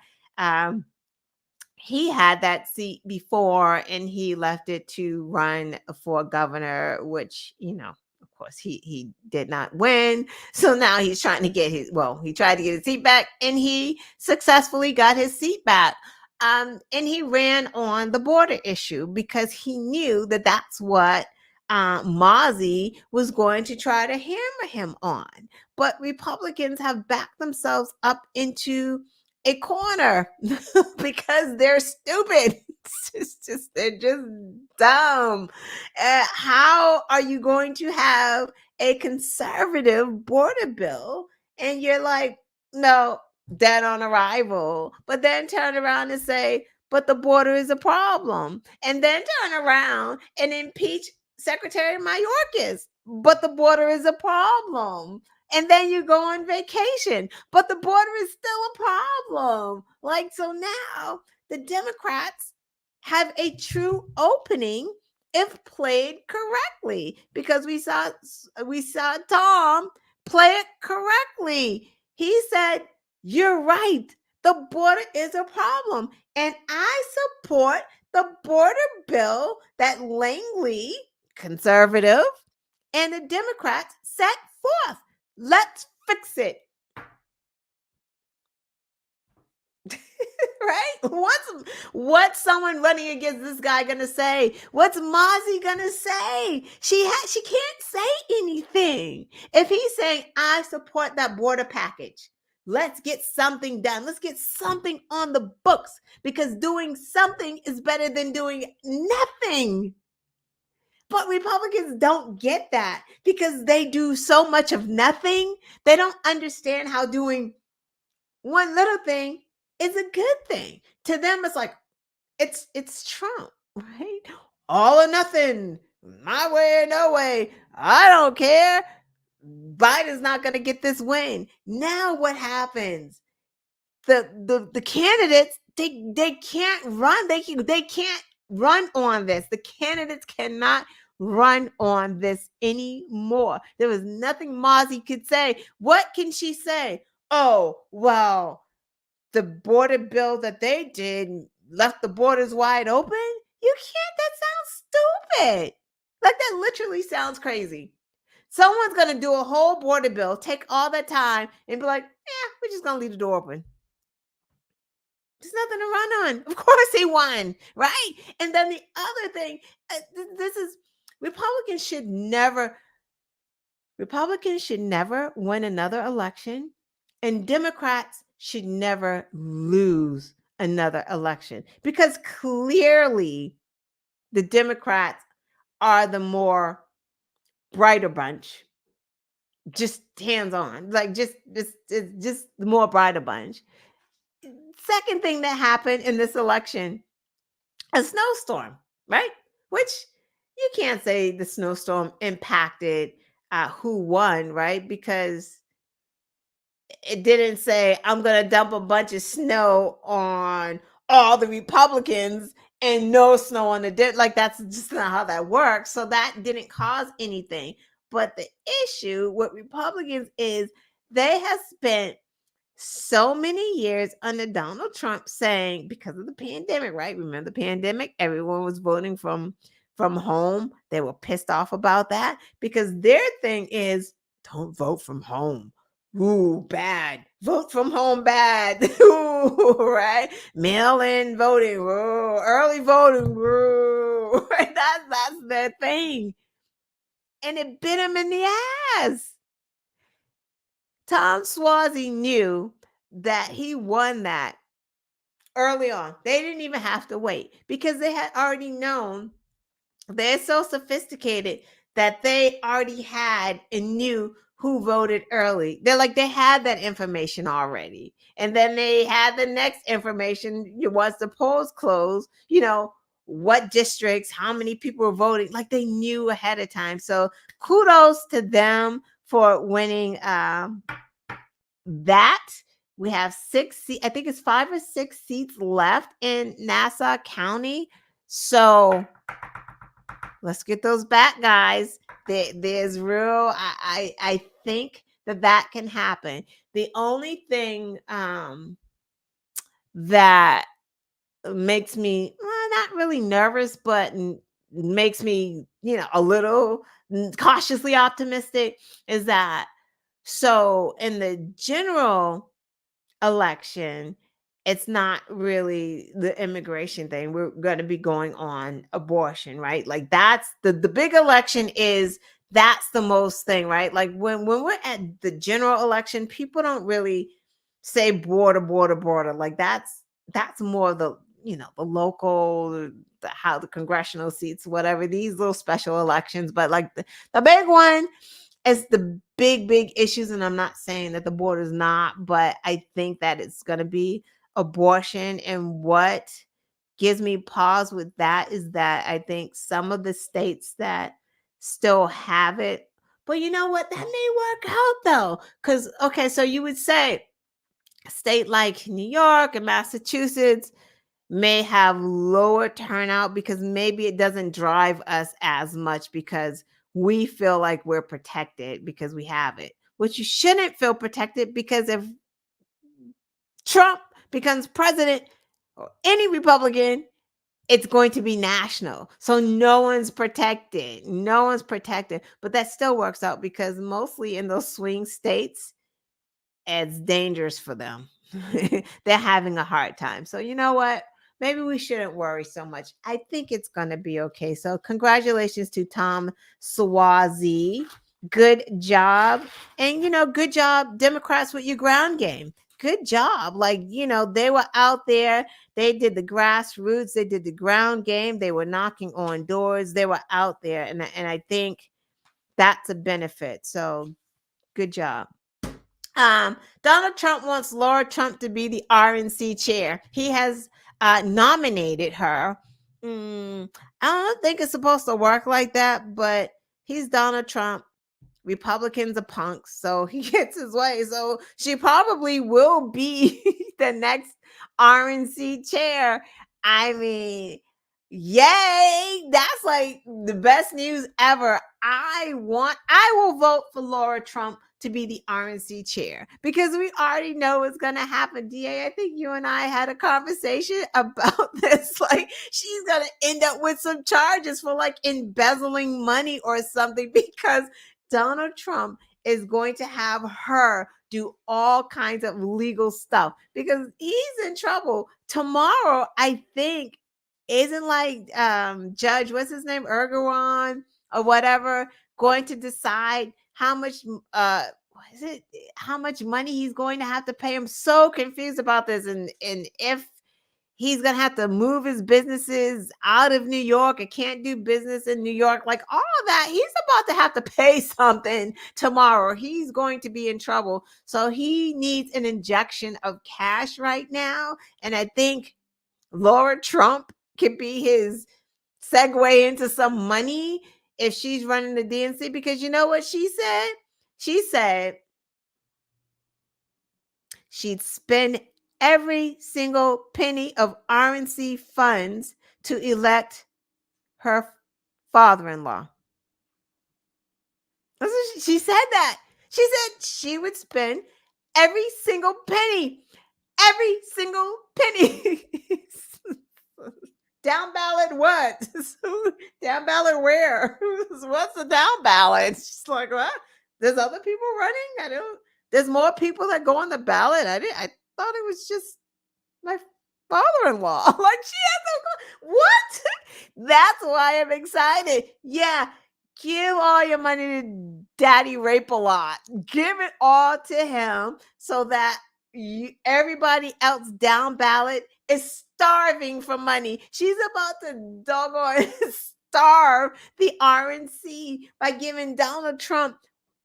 He had that seat before and he left it to run for governor, which, of course, he did not win. So now he's trying to get he tried to get his seat back and he successfully got his seat back. And he ran on the border issue because he knew that that's what Mozzie was going to try to hammer him on. But Republicans have backed themselves up into a corner because they're stupid. They're just dumb. How are you going to have a conservative border bill and you're like, no, dead on arrival, but then turn around and say, but the border is a problem, and then turn around and impeach Secretary Mayorkas, but the border is a problem. And then you go on vacation, but the border is still a problem. Like, so now the Democrats have a true opening if played correctly, because we saw Tom play it correctly. He said, you're right, the border is a problem, and I support the border bill that Langley, conservative, and the Democrats set forth. Let's fix it. Right? What's someone running against this guy gonna say? What's Mozzie gonna say? She can't say anything. If he's saying, I support that border package, let's get something done. Let's get something on the books, because doing something is better than doing nothing. But Republicans don't get that because they do so much of nothing. They don't understand how doing one little thing is a good thing. To them, it's like, it's Trump, right? All or nothing, my way or no way. I don't care. Biden's not going to get this win. Now what happens? The candidates, they can't run. They can't run on this. The candidates cannot run on this anymore. There was nothing Mozzie could say. What can she say? Oh, well, the border bill that they did left the borders wide open. You can't. That sounds stupid. Like, that literally sounds crazy. Someone's going to do a whole border bill, take all that time, and be like, we're just going to leave the door open. There's nothing to run on. Of course he won, right? And then the other thing, this is, Republicans should never win another election, and Democrats should never lose another election, because clearly the Democrats are the more brighter bunch. Just hands on, like just the more brighter bunch. Second thing that happened in this election, a snowstorm, right? Which you can't say the snowstorm impacted who won, right? Because it didn't say, I'm going to dump a bunch of snow on all the Republicans and no snow on the like that's just not how that works. So that didn't cause anything. But the issue with Republicans is they have spent so many years under Donald Trump saying, because of the pandemic, right? Remember the pandemic? Everyone was voting from home. They were pissed off about that because their thing is don't vote from home. Ooh, bad. Vote from home, bad. Ooh, right? Mail-in voting. Ooh, early voting. Ooh. Right? That's their thing. And it bit him in the ass. Tom Suozzi knew that he won that early on. They didn't even have to wait because they had already known. They're so sophisticated that they already had and knew who voted early. They're like, they had that information already. And then they had the next information once the polls closed, what districts, how many people were voting. Like they knew ahead of time. So kudos to them for winning that. We have 6 seats. I think it's 5 or 6 seats left in Nassau County. So let's get those back, guys. There's real. I think that can happen. The only thing that makes me not really nervous, but makes me a little cautiously optimistic is that so in the general election, it's not really the immigration thing. We're going to be going on abortion, right? Like that's the big election is that's the most thing, right? Like when we're at the general election, people don't really say border. Like that's more the the local, how the congressional seats, whatever, these little special elections. But like the big one, it's the big issues, and I'm not saying that the border is not, but I think that it's going to be abortion. And what gives me pause with that is that I think some of the states that still have it, but you know what, that may work out though, because okay, so you would say a state like New York and Massachusetts may have lower turnout because maybe it doesn't drive us as much because we feel like we're protected because we have it. Which you shouldn't feel protected, because if Trump becomes president or any Republican, it's going to be national. So no one's protected. No one's protected. But that still works out because mostly in those swing states, it's dangerous for them. They're having a hard time. So you know what? Maybe we shouldn't worry so much. I think it's going to be okay. So congratulations to Tom Suozzi. Good job. And good job, Democrats, with your ground game. Good job. Like, they were out there. They did the grassroots. They did the ground game. They were knocking on doors. They were out there. And I think that's a benefit. So good job. Donald Trump wants Laura Trump to be the RNC chair. He has nominated her. I don't think it's supposed to work like that, but he's Donald Trump. Republicans are punks, so he gets his way. So she probably will be the next RNC chair. I mean, yay! That's like the best news ever. I will vote for Laura Trump to be the RNC chair because we already know what's going to happen. DA, I think you and I had a conversation about this. Like, she's going to end up with some charges for like embezzling money or something because Donald Trump is going to have her do all kinds of legal stuff because he's in trouble. Tomorrow, I think, isn't like Judge, what's his name, Erdogan or whatever, going to decide how much how much money he's going to have to pay. I'm so confused about this, and if he's gonna have to move his businesses out of New York and can't do business in New York, like all of that, he's about to have to pay something tomorrow. He's going to be in trouble. So he needs an injection of cash right now. And I think Laura Trump could be his segue into some money if she's running the DNC. Because you know what she said? She said she'd spend every single penny of RNC funds to elect her father-in-law. She said that. She said she would spend every single penny. Every single penny. Down ballot what? Down ballot where? What's the down ballot? She's like, what? There's other people running? There's more people that go on the ballot. I thought it was just my father-in-law. Like, she has what? That's why I'm excited. Yeah. Give all your money to Daddy Rape a Lot. Give it all to him so that everybody else down ballot is starving for money. She's about to doggone starve the RNC by giving Donald Trump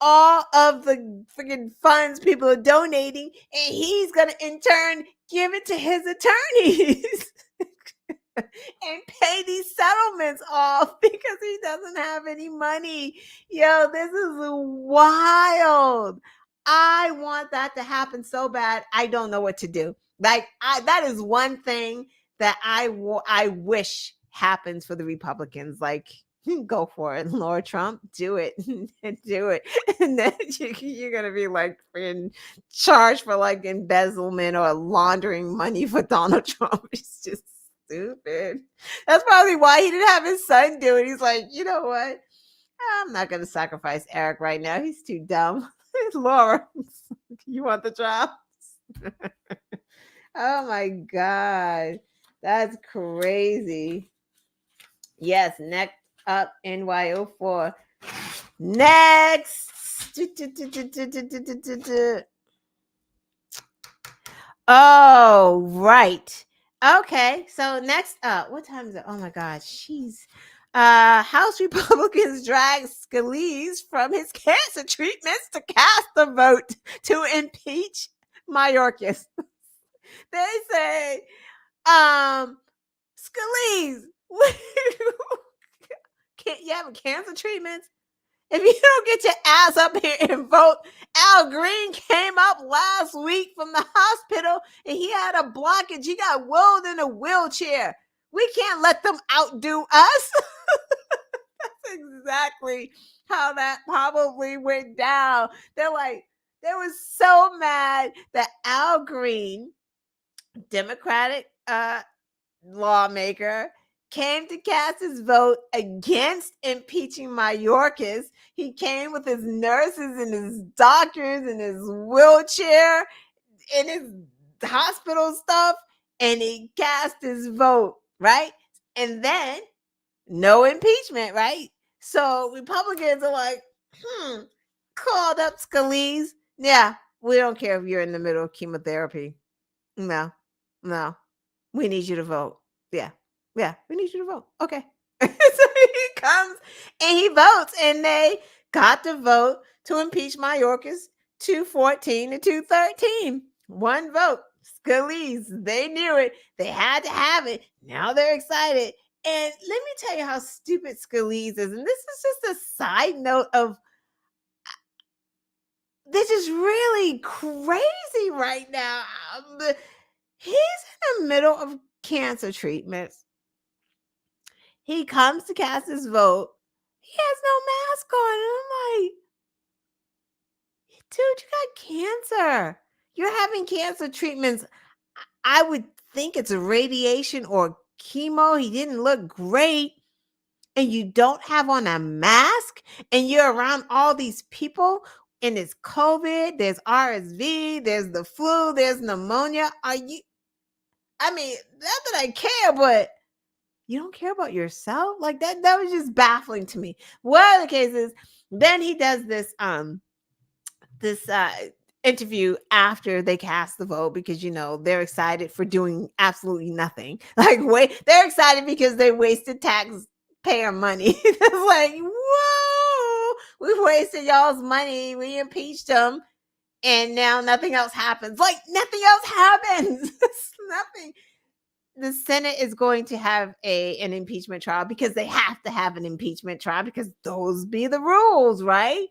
all of the freaking funds people are donating, and he's going to in turn give it to his attorneys. And pay these settlements off because he doesn't have any money. Yo, this is wild. I want that to happen so bad. I don't know what to do. Like, that is one thing that I wish happens for the Republicans. Like, go for it, Lord Trump. Do it. Do it. And then you're going to be like freaking charged for like embezzlement or laundering money for Donald Trump. It's just stupid. That's probably why he didn't have his son do it. He's like, you know what? I'm not going to sacrifice Eric right now. He's too dumb. Laura, you want the job? Oh my God. That's crazy. Yes, next up, NY04. Next. Oh, right. Okay, so next up, what time is it? Oh my God, House Republicans drag Scalise from his cancer treatments to cast a vote to impeach Mayorkas. They say, Scalise, you have a cancer treatment? If you don't get your ass up here and vote, Al Green came up last week from the hospital and he had a blockage. He got wheeled in a wheelchair. We can't let them outdo us. That's exactly how that probably went down. They were so mad that Al Green, Democratic lawmaker, came to cast his vote against impeaching Mayorkas. He came with his nurses and his doctors and his wheelchair and his hospital stuff, and he cast his vote, right? And then no impeachment, right? So Republicans are like, called up Scalise. Yeah, we don't care if you're in the middle of chemotherapy. No. We need you to vote. Yeah, we need you to vote. Okay. So he comes and he votes, and they got the vote to impeach Mayorkas 214 to 213. One vote. Scalise, they knew it. They had to have it. Now they're excited. And let me tell you how stupid Scalise is. And this is just a side note of this is really crazy right now. He's in the middle of cancer treatments. He comes to cast his vote. He has no mask on. And I'm like, dude, you got cancer. You're having cancer treatments. I would think it's a radiation or chemo. He didn't look great. And you don't have on a mask. And you're around all these people. And it's COVID. There's RSV. There's the flu. There's pneumonia. Not that I care, but you don't care about yourself? Like that was just baffling to me. One of the cases, then he does this interview after they cast the vote because they're excited for doing absolutely nothing. They're excited because they wasted taxpayer money. It's like, whoa, we wasted y'all's money. We impeached them, and now nothing else happens. Like nothing else happens. Nothing. the Senate is going to have an impeachment trial because they have to have an impeachment trial because those be the rules, right?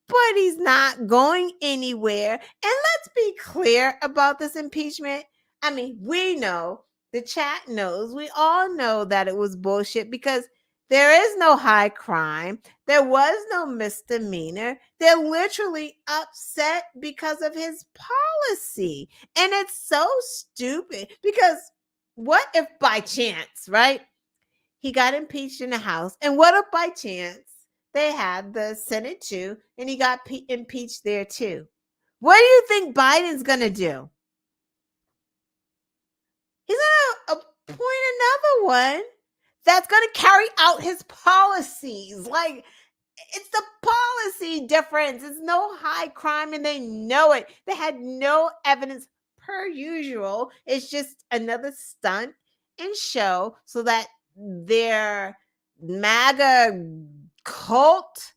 But he's not going anywhere. And let's be clear about this impeachment. I mean, we know, the chat knows, we all know that it was bullshit because there is no high crime. There was no misdemeanor. They're literally upset because of his policy. And it's so stupid because what if by chance, right? He got impeached in the House. And what if by chance they had the Senate too, and he got impeached there too? What do you think Biden's going to do? He's going to appoint another one that's going to carry out his policies. Like, it's the policy difference. It's no high crime, and they know it. They had no evidence per usual. It's just another stunt and show so that their MAGA cult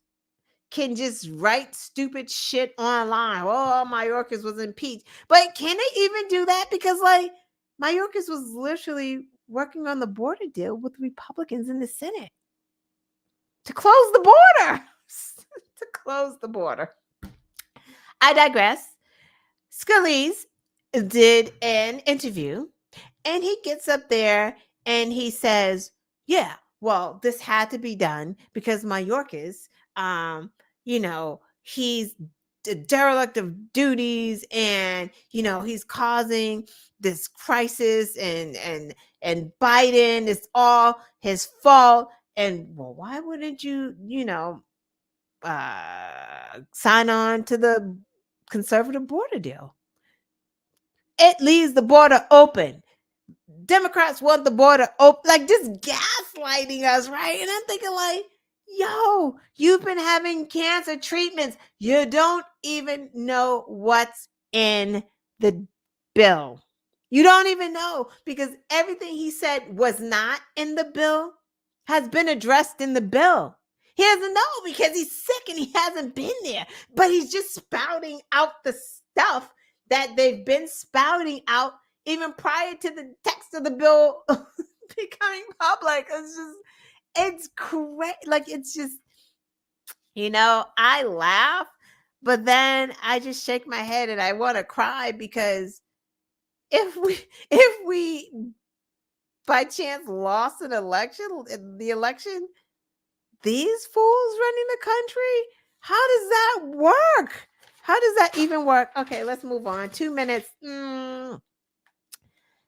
can just write stupid shit online. Oh, Mayorkas was impeached. But can they even do that? Because, like, Mayorkas was literally working on the border deal with Republicans in the Senate to close the border. To close the border. I digress. Scalise did an interview, and he gets up there and he says, yeah, well, this had to be done because Mayorkas, he's the derelict of duties, and he's causing this crisis, and Biden, it's all his fault. And well, why wouldn't you sign on to the conservative border deal? It leaves the border open. Democrats want the border open, like just gaslighting us, right? And I'm thinking, like, yo, you've been having cancer treatments. You don't even know what's in the bill. You don't even know, because everything he said was not in the bill has been addressed in the bill. He doesn't know because he's sick and he hasn't been there, but he's just spouting out the stuff that they've been spouting out even prior to the text of the bill becoming public. It's great. Like, it's just, I laugh, but then I just shake my head and I want to cry, because if we by chance lost the election, these fools running the country, how does that work? How does that even work? Okay, let's move on. 2 minutes.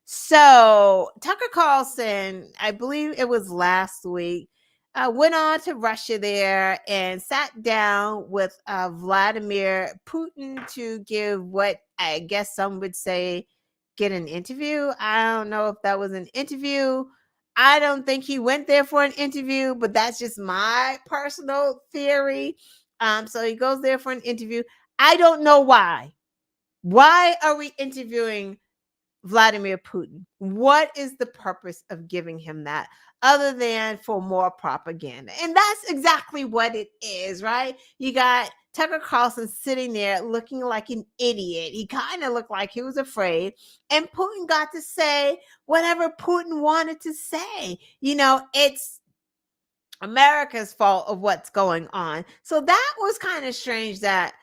So Tucker Carlson, I believe it was last week, went on to Russia there and sat down with Vladimir Putin to give what I guess some would say get an interview. I don't know if that was an interview. I don't think he went there for an interview, but that's just my personal theory. So he goes there for an interview. I don't know why. Why are we interviewing Vladimir Putin? What is the purpose of giving him that other than for more propaganda? And that's exactly what it is, right? You got Tucker Carlson sitting there looking like an idiot. He kind of looked like he was afraid. And Putin got to say whatever Putin wanted to say. It's America's fault of what's going on. So that was kind of strange that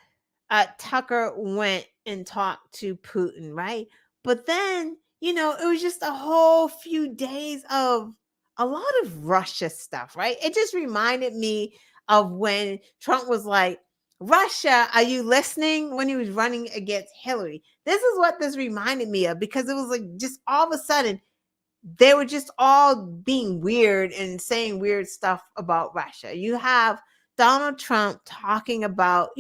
Tucker went and talked to Putin, right? But then, it was just a whole few days of a lot of Russia stuff, right? It just reminded me of when Trump was like, Russia, are you listening? When he was running against Hillary. This is what this reminded me of, because it was like just all of a sudden, they were just all being weird and saying weird stuff about Russia. You have Donald Trump talking about,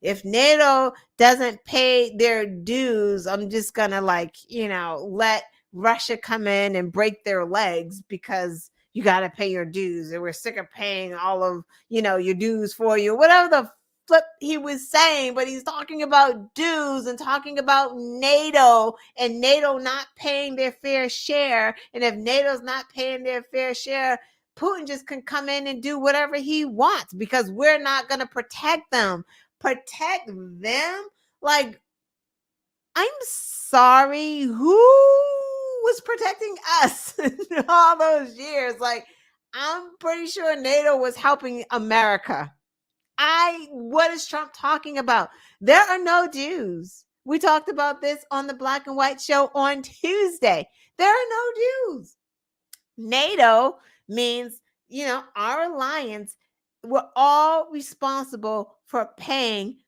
if NATO doesn't pay their dues, I'm just going to let Russia come in and break their legs because you got to pay your dues. And we're sick of paying all of, your dues for you, whatever the flip he was saying. But he's talking about dues and talking about NATO and NATO not paying their fair share. And if NATO's not paying their fair share, Putin just can come in and do whatever he wants because we're not going to protect them. Protect them? Like, I'm sorry, who was protecting us all those years? Like, I'm pretty sure NATO was helping America. What is Trump talking about? There are no dues. We talked about this on the Black and White show on Tuesday. There are no dues. NATO means, our alliance, we're all responsible for paying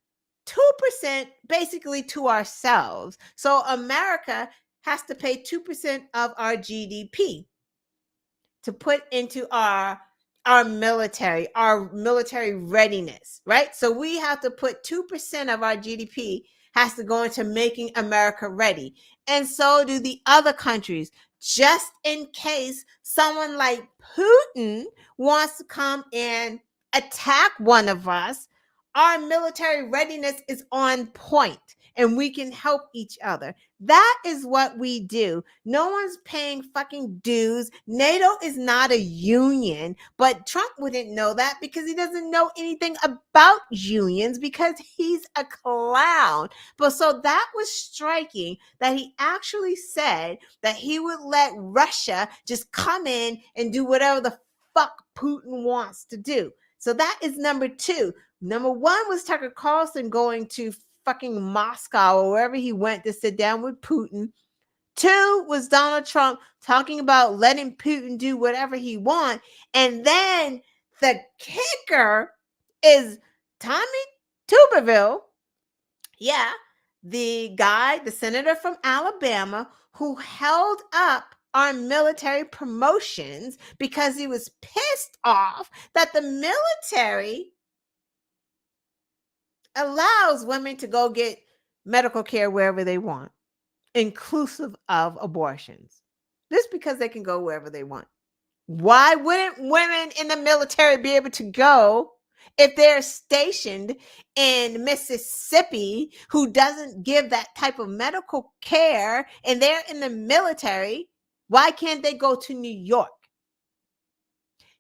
2% basically to ourselves. So America has to pay 2% of our GDP to put into our military readiness, right? So we have to put 2% of our GDP has to go into making America ready. And so do the other countries, just in case someone like Putin wants to come and attack one of us. Our military readiness is on point and we can help each other. That is what we do. No one's paying fucking dues. NATO is not a union, but Trump wouldn't know that because he doesn't know anything about unions because he's a clown. But so that was striking that he actually said that he would let Russia just come in and do whatever the fuck Putin wants to do. So that is number two. Number one was Tucker Carlson going to fucking Moscow or wherever he went to sit down with Putin. Two was Donald Trump talking about letting Putin do whatever he wants. And then the kicker is Tommy Tuberville. Yeah, the senator from Alabama who held up our military promotions because he was pissed off that the military allows women to go get medical care wherever they want, inclusive of abortions. Just because they can go wherever they want. Why wouldn't women in the military be able to go if they're stationed in Mississippi who doesn't give that type of medical care and they're in the military? Why can't they go to New York?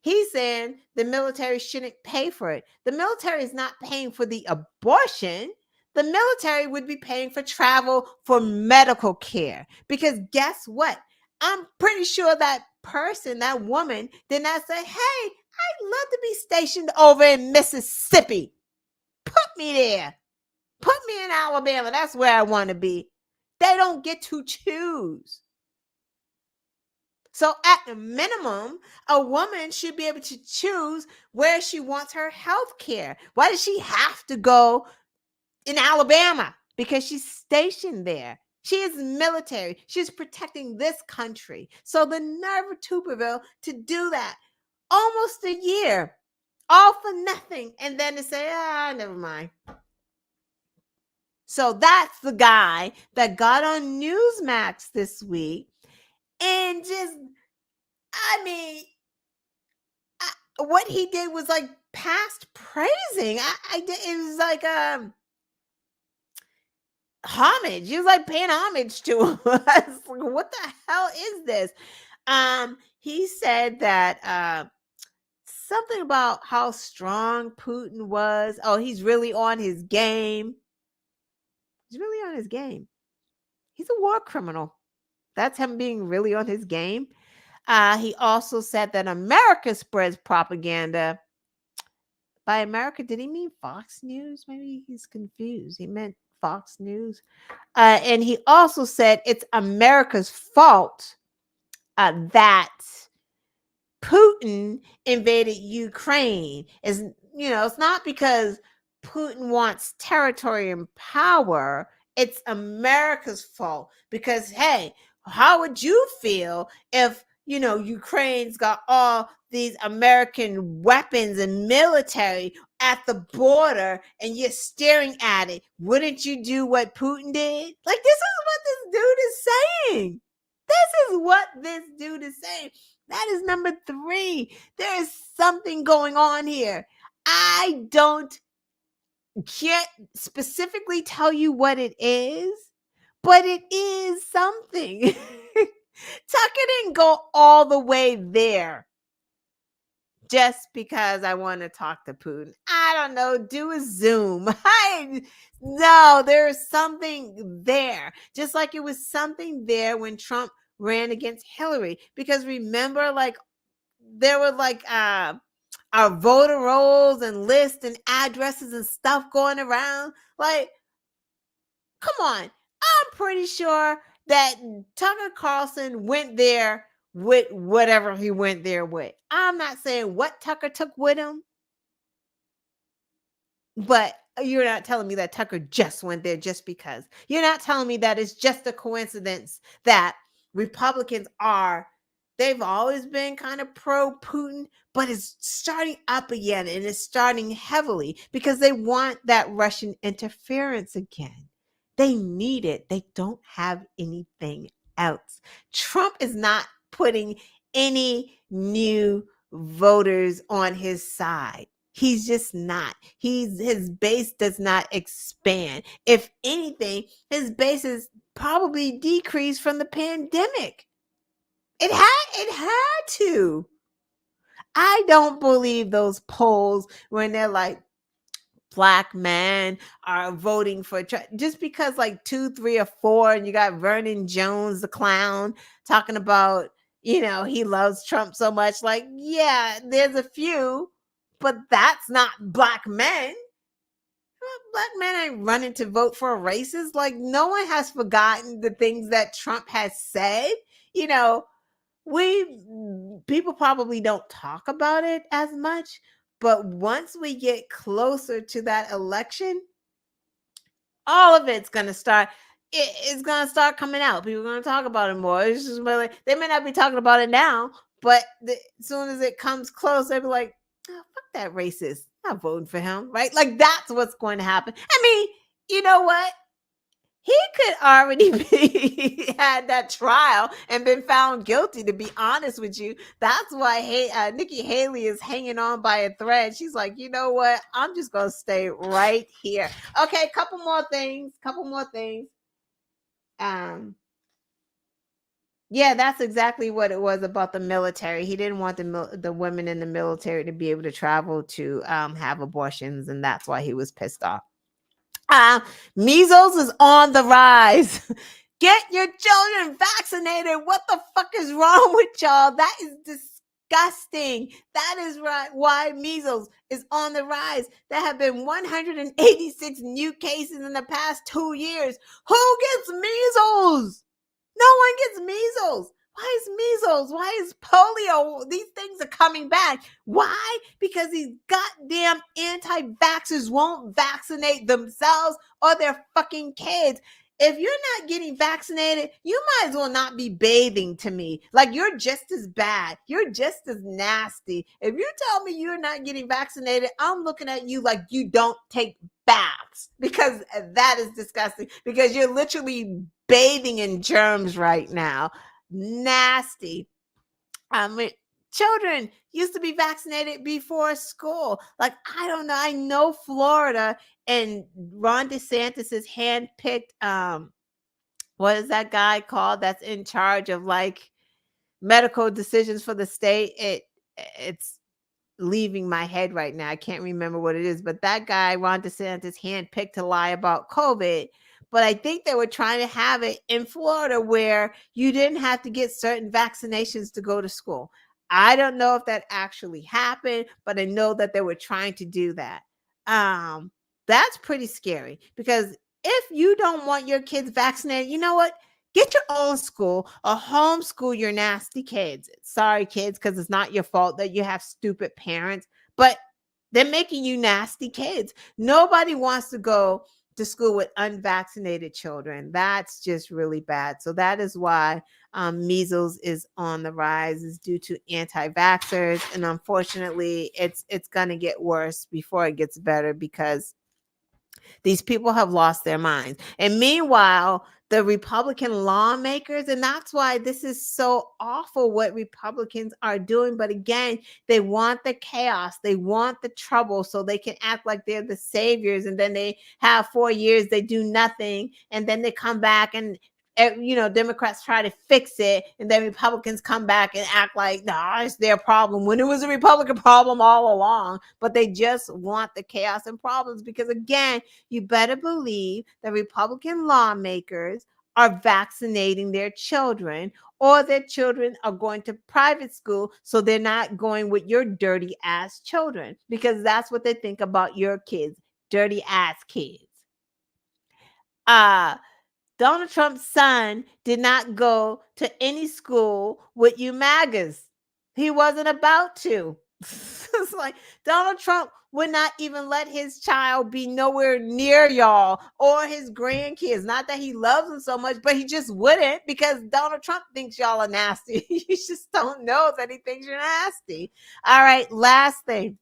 He's saying the military shouldn't pay for it. The military is not paying for the abortion. The military would be paying for travel for medical care. Because guess what? I'm pretty sure that person, that woman, did not say, hey, I'd love to be stationed over in Mississippi. Put me there. Put me in Alabama. That's where I want to be. They don't get to choose. So at a minimum, a woman should be able to choose where she wants her health care. Why does she have to go in Alabama? Because she's stationed there. She is military. She's protecting this country. So the nerve of Tuberville to do that almost a year, all for nothing, and then to say, never mind. So that's the guy that got on Newsmax this week and just, what he did was like past praising. It was like homage. He was like paying homage to him. I was like, what the hell is this? He said that something about how strong Putin was. Oh, he's really on his game. He's really on his game. He's a war criminal. That's him being really on his game. He also said that America spreads propaganda. By America, did he mean Fox News? Maybe he's confused. He meant Fox News. And he also said it's America's fault that Putin invaded Ukraine. It's not because Putin wants territory and power. It's America's fault because, hey, how would you feel if Ukraine's got all these American weapons and military at the border and you're staring at it? Wouldn't you do what Putin did? Like, this is what this dude is saying. This is what this dude is saying. That is number 3. There is something going on here. I can't specifically tell you what it is, but it is something. Tucker didn't go all the way there just because I want to talk to Putin. I don't know. Do a Zoom. No, there's something there. Just like it was something there when Trump ran against Hillary. Because remember, like, there were like our voter rolls and lists and addresses and stuff going around. Like, come on. I'm pretty sure that Tucker Carlson went there with whatever he went there with. I'm not saying what Tucker took with him, but you're not telling me that Tucker just went there just because. You're not telling me that it's just a coincidence that Republicans they've always been kind of pro Putin, but it's starting up again, and it's starting heavily because they want that Russian interference again. They need it. They don't have anything else. Trump is not putting any new voters on his side. He's just not. His base does not expand. If anything, his base is probably decreased from the pandemic. It had to. I don't believe those polls when they're like Black men are voting for Trump just because like 2, 3, or 4, and you got Vernon Jones, the clown, talking about, he loves Trump so much. Like, yeah, there's a few, but that's not Black men. Black men ain't running to vote for a racist. Like, no one has forgotten the things that Trump has said. People probably don't talk about it as much, but once we get closer to that election, all of it's going to start. It's going to start coming out. People are going to talk about it more. It's just really, they may not be talking about it now, but as soon as it comes close, they'll be like, oh, fuck that racist. I'm not voting for him, right? Like, that's what's going to happen. I mean, you know what? He could already be had that trial and been found guilty, to be honest with you. That's why Nikki Haley is hanging on by a thread. She's like, you know what? I'm just going to stay right here. Okay, couple more things. Yeah, that's exactly what it was about the military. He didn't want the women in the military to be able to travel to have abortions, and that's why he was pissed off. Measles is on the rise. Get your children vaccinated. What the fuck is wrong with y'all? That is disgusting. That is right. Why measles is on the rise. There have been 186 new cases in the past 2 years. Who gets measles? No one gets measles. Why is measles? Why is polio? These things are coming back. Why? Because these goddamn anti-vaxxers won't vaccinate themselves or their fucking kids. If you're not getting vaccinated, you might as well not be bathing to me. Like, you're just as bad. You're just as nasty. If you tell me you're not getting vaccinated, I'm looking at you like you don't take baths, because that is disgusting, because you're literally bathing in germs right now. Nasty. Children used to be vaccinated before school. Like, I don't know. I know Florida and Ron DeSantis's handpicked, what is that guy called that's in charge of like medical decisions for the state? It's leaving my head right now. I can't remember what it is, but that guy, Ron DeSantis, handpicked to lie about COVID. But I think they were trying to have it in Florida where you didn't have to get certain vaccinations to go to school. I don't know if that actually happened, but I know that they were trying to do that. That's pretty scary, because if you don't want your kids vaccinated, you know what? Get your own school or homeschool your nasty kids. Sorry, kids, because it's not your fault that you have stupid parents, but they're making you nasty kids. Nobody wants to go to school with unvaccinated children. That's just really bad. So that is why measles is on the rise, is due to anti-vaxxers. And unfortunately, it's going to get worse before it gets better, because these people have lost their minds. And meanwhile, the Republican lawmakers, and that's why this is so awful what Republicans are doing. But again, they want the chaos. They want the trouble so they can act like they're the saviors. And then they have 4 years, they do nothing. And then they come back and Democrats try to fix it, and then Republicans come back and act like, nah, it's their problem, when it was a Republican problem all along. But they just want the chaos and problems, because again, you better believe the Republican lawmakers are vaccinating their children, or their children are going to private school, so they're not going with your dirty ass children, because that's what they think about your kids, dirty ass kids. Donald Trump's son did not go to any school with you MAGAs. He wasn't about to. It's like Donald Trump would not even let his child be nowhere near y'all or his grandkids. Not that he loves them so much, but he just wouldn't, because Donald Trump thinks y'all are nasty. You just don't know that he thinks you're nasty. All right, last thing.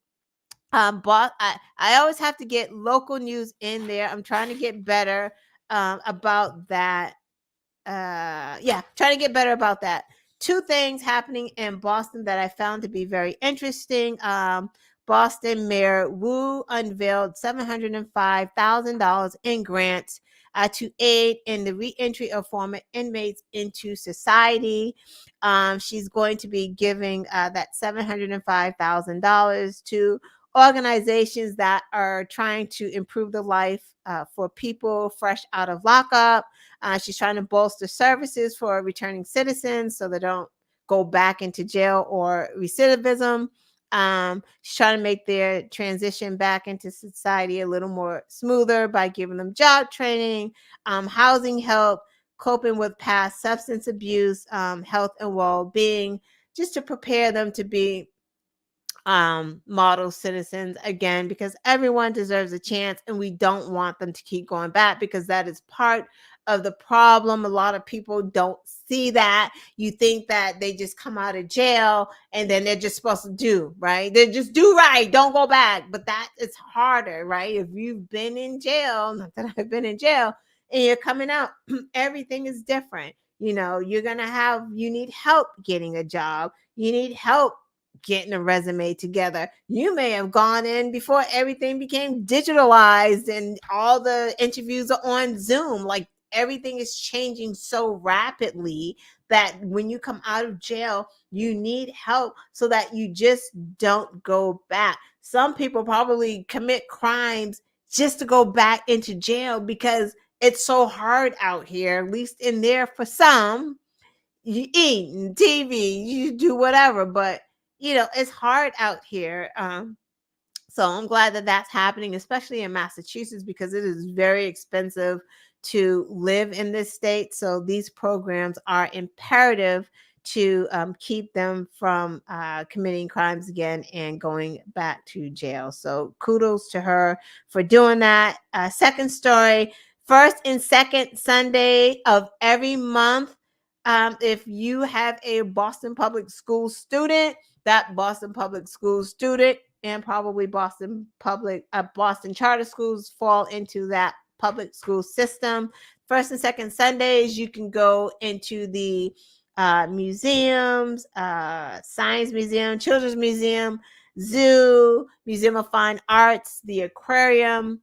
Boss, I always have to get local news in there. I'm trying to get better about that. Yeah, trying to get better about that. Two things happening in Boston that I found to be very interesting. Boston Mayor Wu unveiled $705,000 in grants to aid in the reentry of former inmates into society. She's going to be giving that $705,000 to organizations that are trying to improve the life for people fresh out of lockup. She's trying to bolster services for returning citizens so they don't go back into jail or recidivism. She's trying to make their transition back into society a little more smoother by giving them job training, housing help, coping with past substance abuse, health and well-being, just to prepare them to be model citizens again, because everyone deserves a chance, and we don't want them to keep going back, because that is part of the problem. A lot of people don't see that. You think that they just come out of jail and then they're just supposed to do right. They just do right, don't go back. But that is harder, right? If you've been in jail, not that I've been in jail, and you're coming out, everything is different. You know, you need help getting a job. You need help getting a resume together. You may have gone in before everything became digitalized and all the interviews are on Zoom. Like, everything is changing so rapidly that when you come out of jail, you need help so that you just don't go back. Some people probably commit crimes just to go back into jail because it's so hard out here, at least in there for some. You eat and TV, you do whatever, but it's hard out here. So I'm glad that that's happening, especially in Massachusetts, because it is very expensive to live in this state. So these programs are imperative to keep them from committing crimes again and going back to jail. So kudos to her for doing that. Second story, first and second Sunday of every month. If you have a Boston Public School student, that Boston Public School student and probably Boston charter schools fall into that public school system. First and second Sundays, you can go into the museums, science museum, children's museum, zoo, museum of fine arts, the aquarium,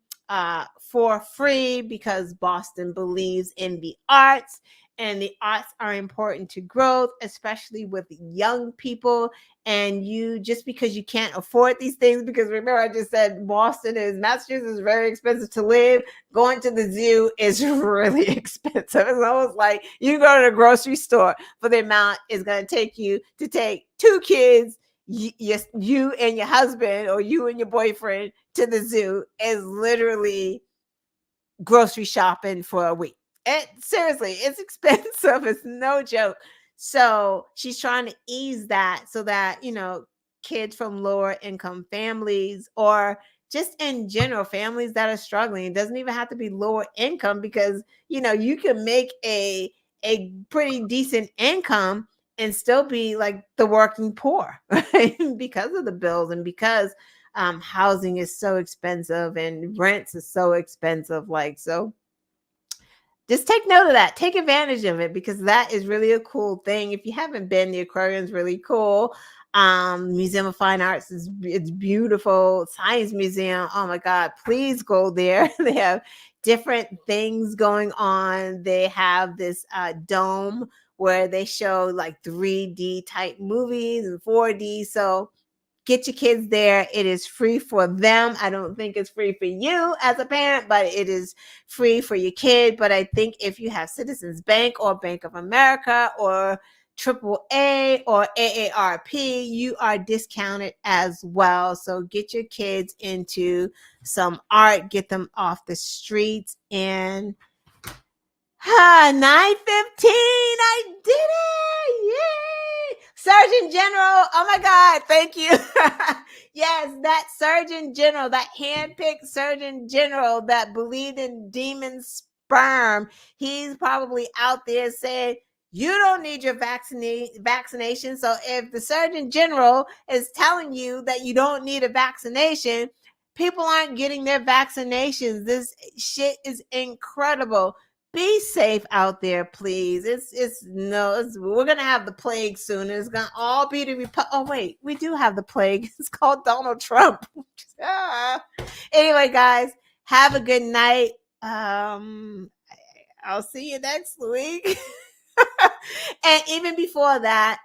for free, because Boston believes in the arts. And the arts are important to growth, especially with young people. And just because you can't afford these things, because remember I just said Massachusetts is very expensive to live. Going to the zoo is really expensive. It's almost like you go to the grocery store for the amount it's going to take you to take two kids, you and your husband, or you and your boyfriend, to the zoo is literally grocery shopping for a week. Seriously, it's expensive. It's no joke. So she's trying to ease that so that, kids from lower income families, or just in general, families that are struggling. It doesn't even have to be lower income, because, you can make a pretty decent income and still be like the working poor, right? Because of the bills, and because housing is so expensive and rents is so expensive. So just take note of that. Take advantage of it, because that is really a cool thing. If you haven't been, the aquarium is really cool. Museum of Fine Arts it's beautiful. Science Museum, oh my God, please go there. They have different things going on. They have this dome where they show like 3D type movies and 4D. So Get your kids there. It is free for them. I don't think it's free for you as a parent, but it is free for your kid. But I think if you have Citizens Bank or Bank of America or AAA or AARP, you are discounted as well. So get your kids into some art, get them off the streets, and 9:15. I did it. Yay. Surgeon General. Oh my God. Thank you. Yes, that Surgeon General, that handpicked Surgeon General that believed in demon sperm. He's probably out there saying, you don't need your vaccination. So if the Surgeon General is telling you that you don't need a vaccination, people aren't getting their vaccinations. This shit is incredible. Be safe out there, please. We're gonna have the plague soon. It's gonna all be the oh wait, we do have the plague. It's called Donald Trump. Anyway, guys, have a good night. I'll see you next week. And even before that,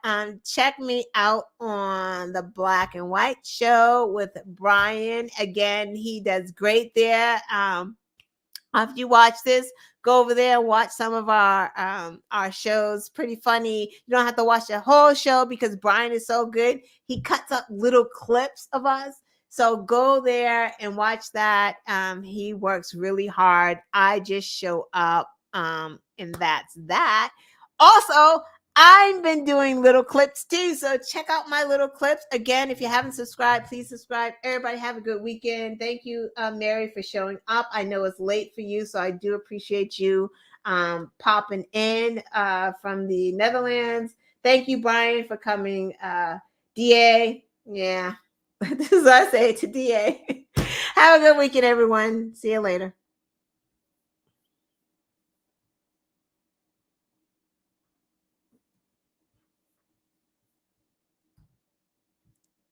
check me out on the Black and White Show with Brian. Again, he does great there. After you watch this, go over there and watch some of our shows. Pretty funny. You don't have to watch the whole show because Brian is so good. He cuts up little clips of us. So go there and watch that. He works really hard. I just show up, and that's that. Also, I've been doing little clips too, so check out my little clips. Again, if you haven't subscribed, please subscribe. Everybody have a good weekend. Thank you, Mary, for showing up. I know it's late for you, so I do appreciate you popping in from the Netherlands. Thank you, Brian, for coming. DA, yeah, this is what I say to DA. Have a good weekend, everyone. See you later.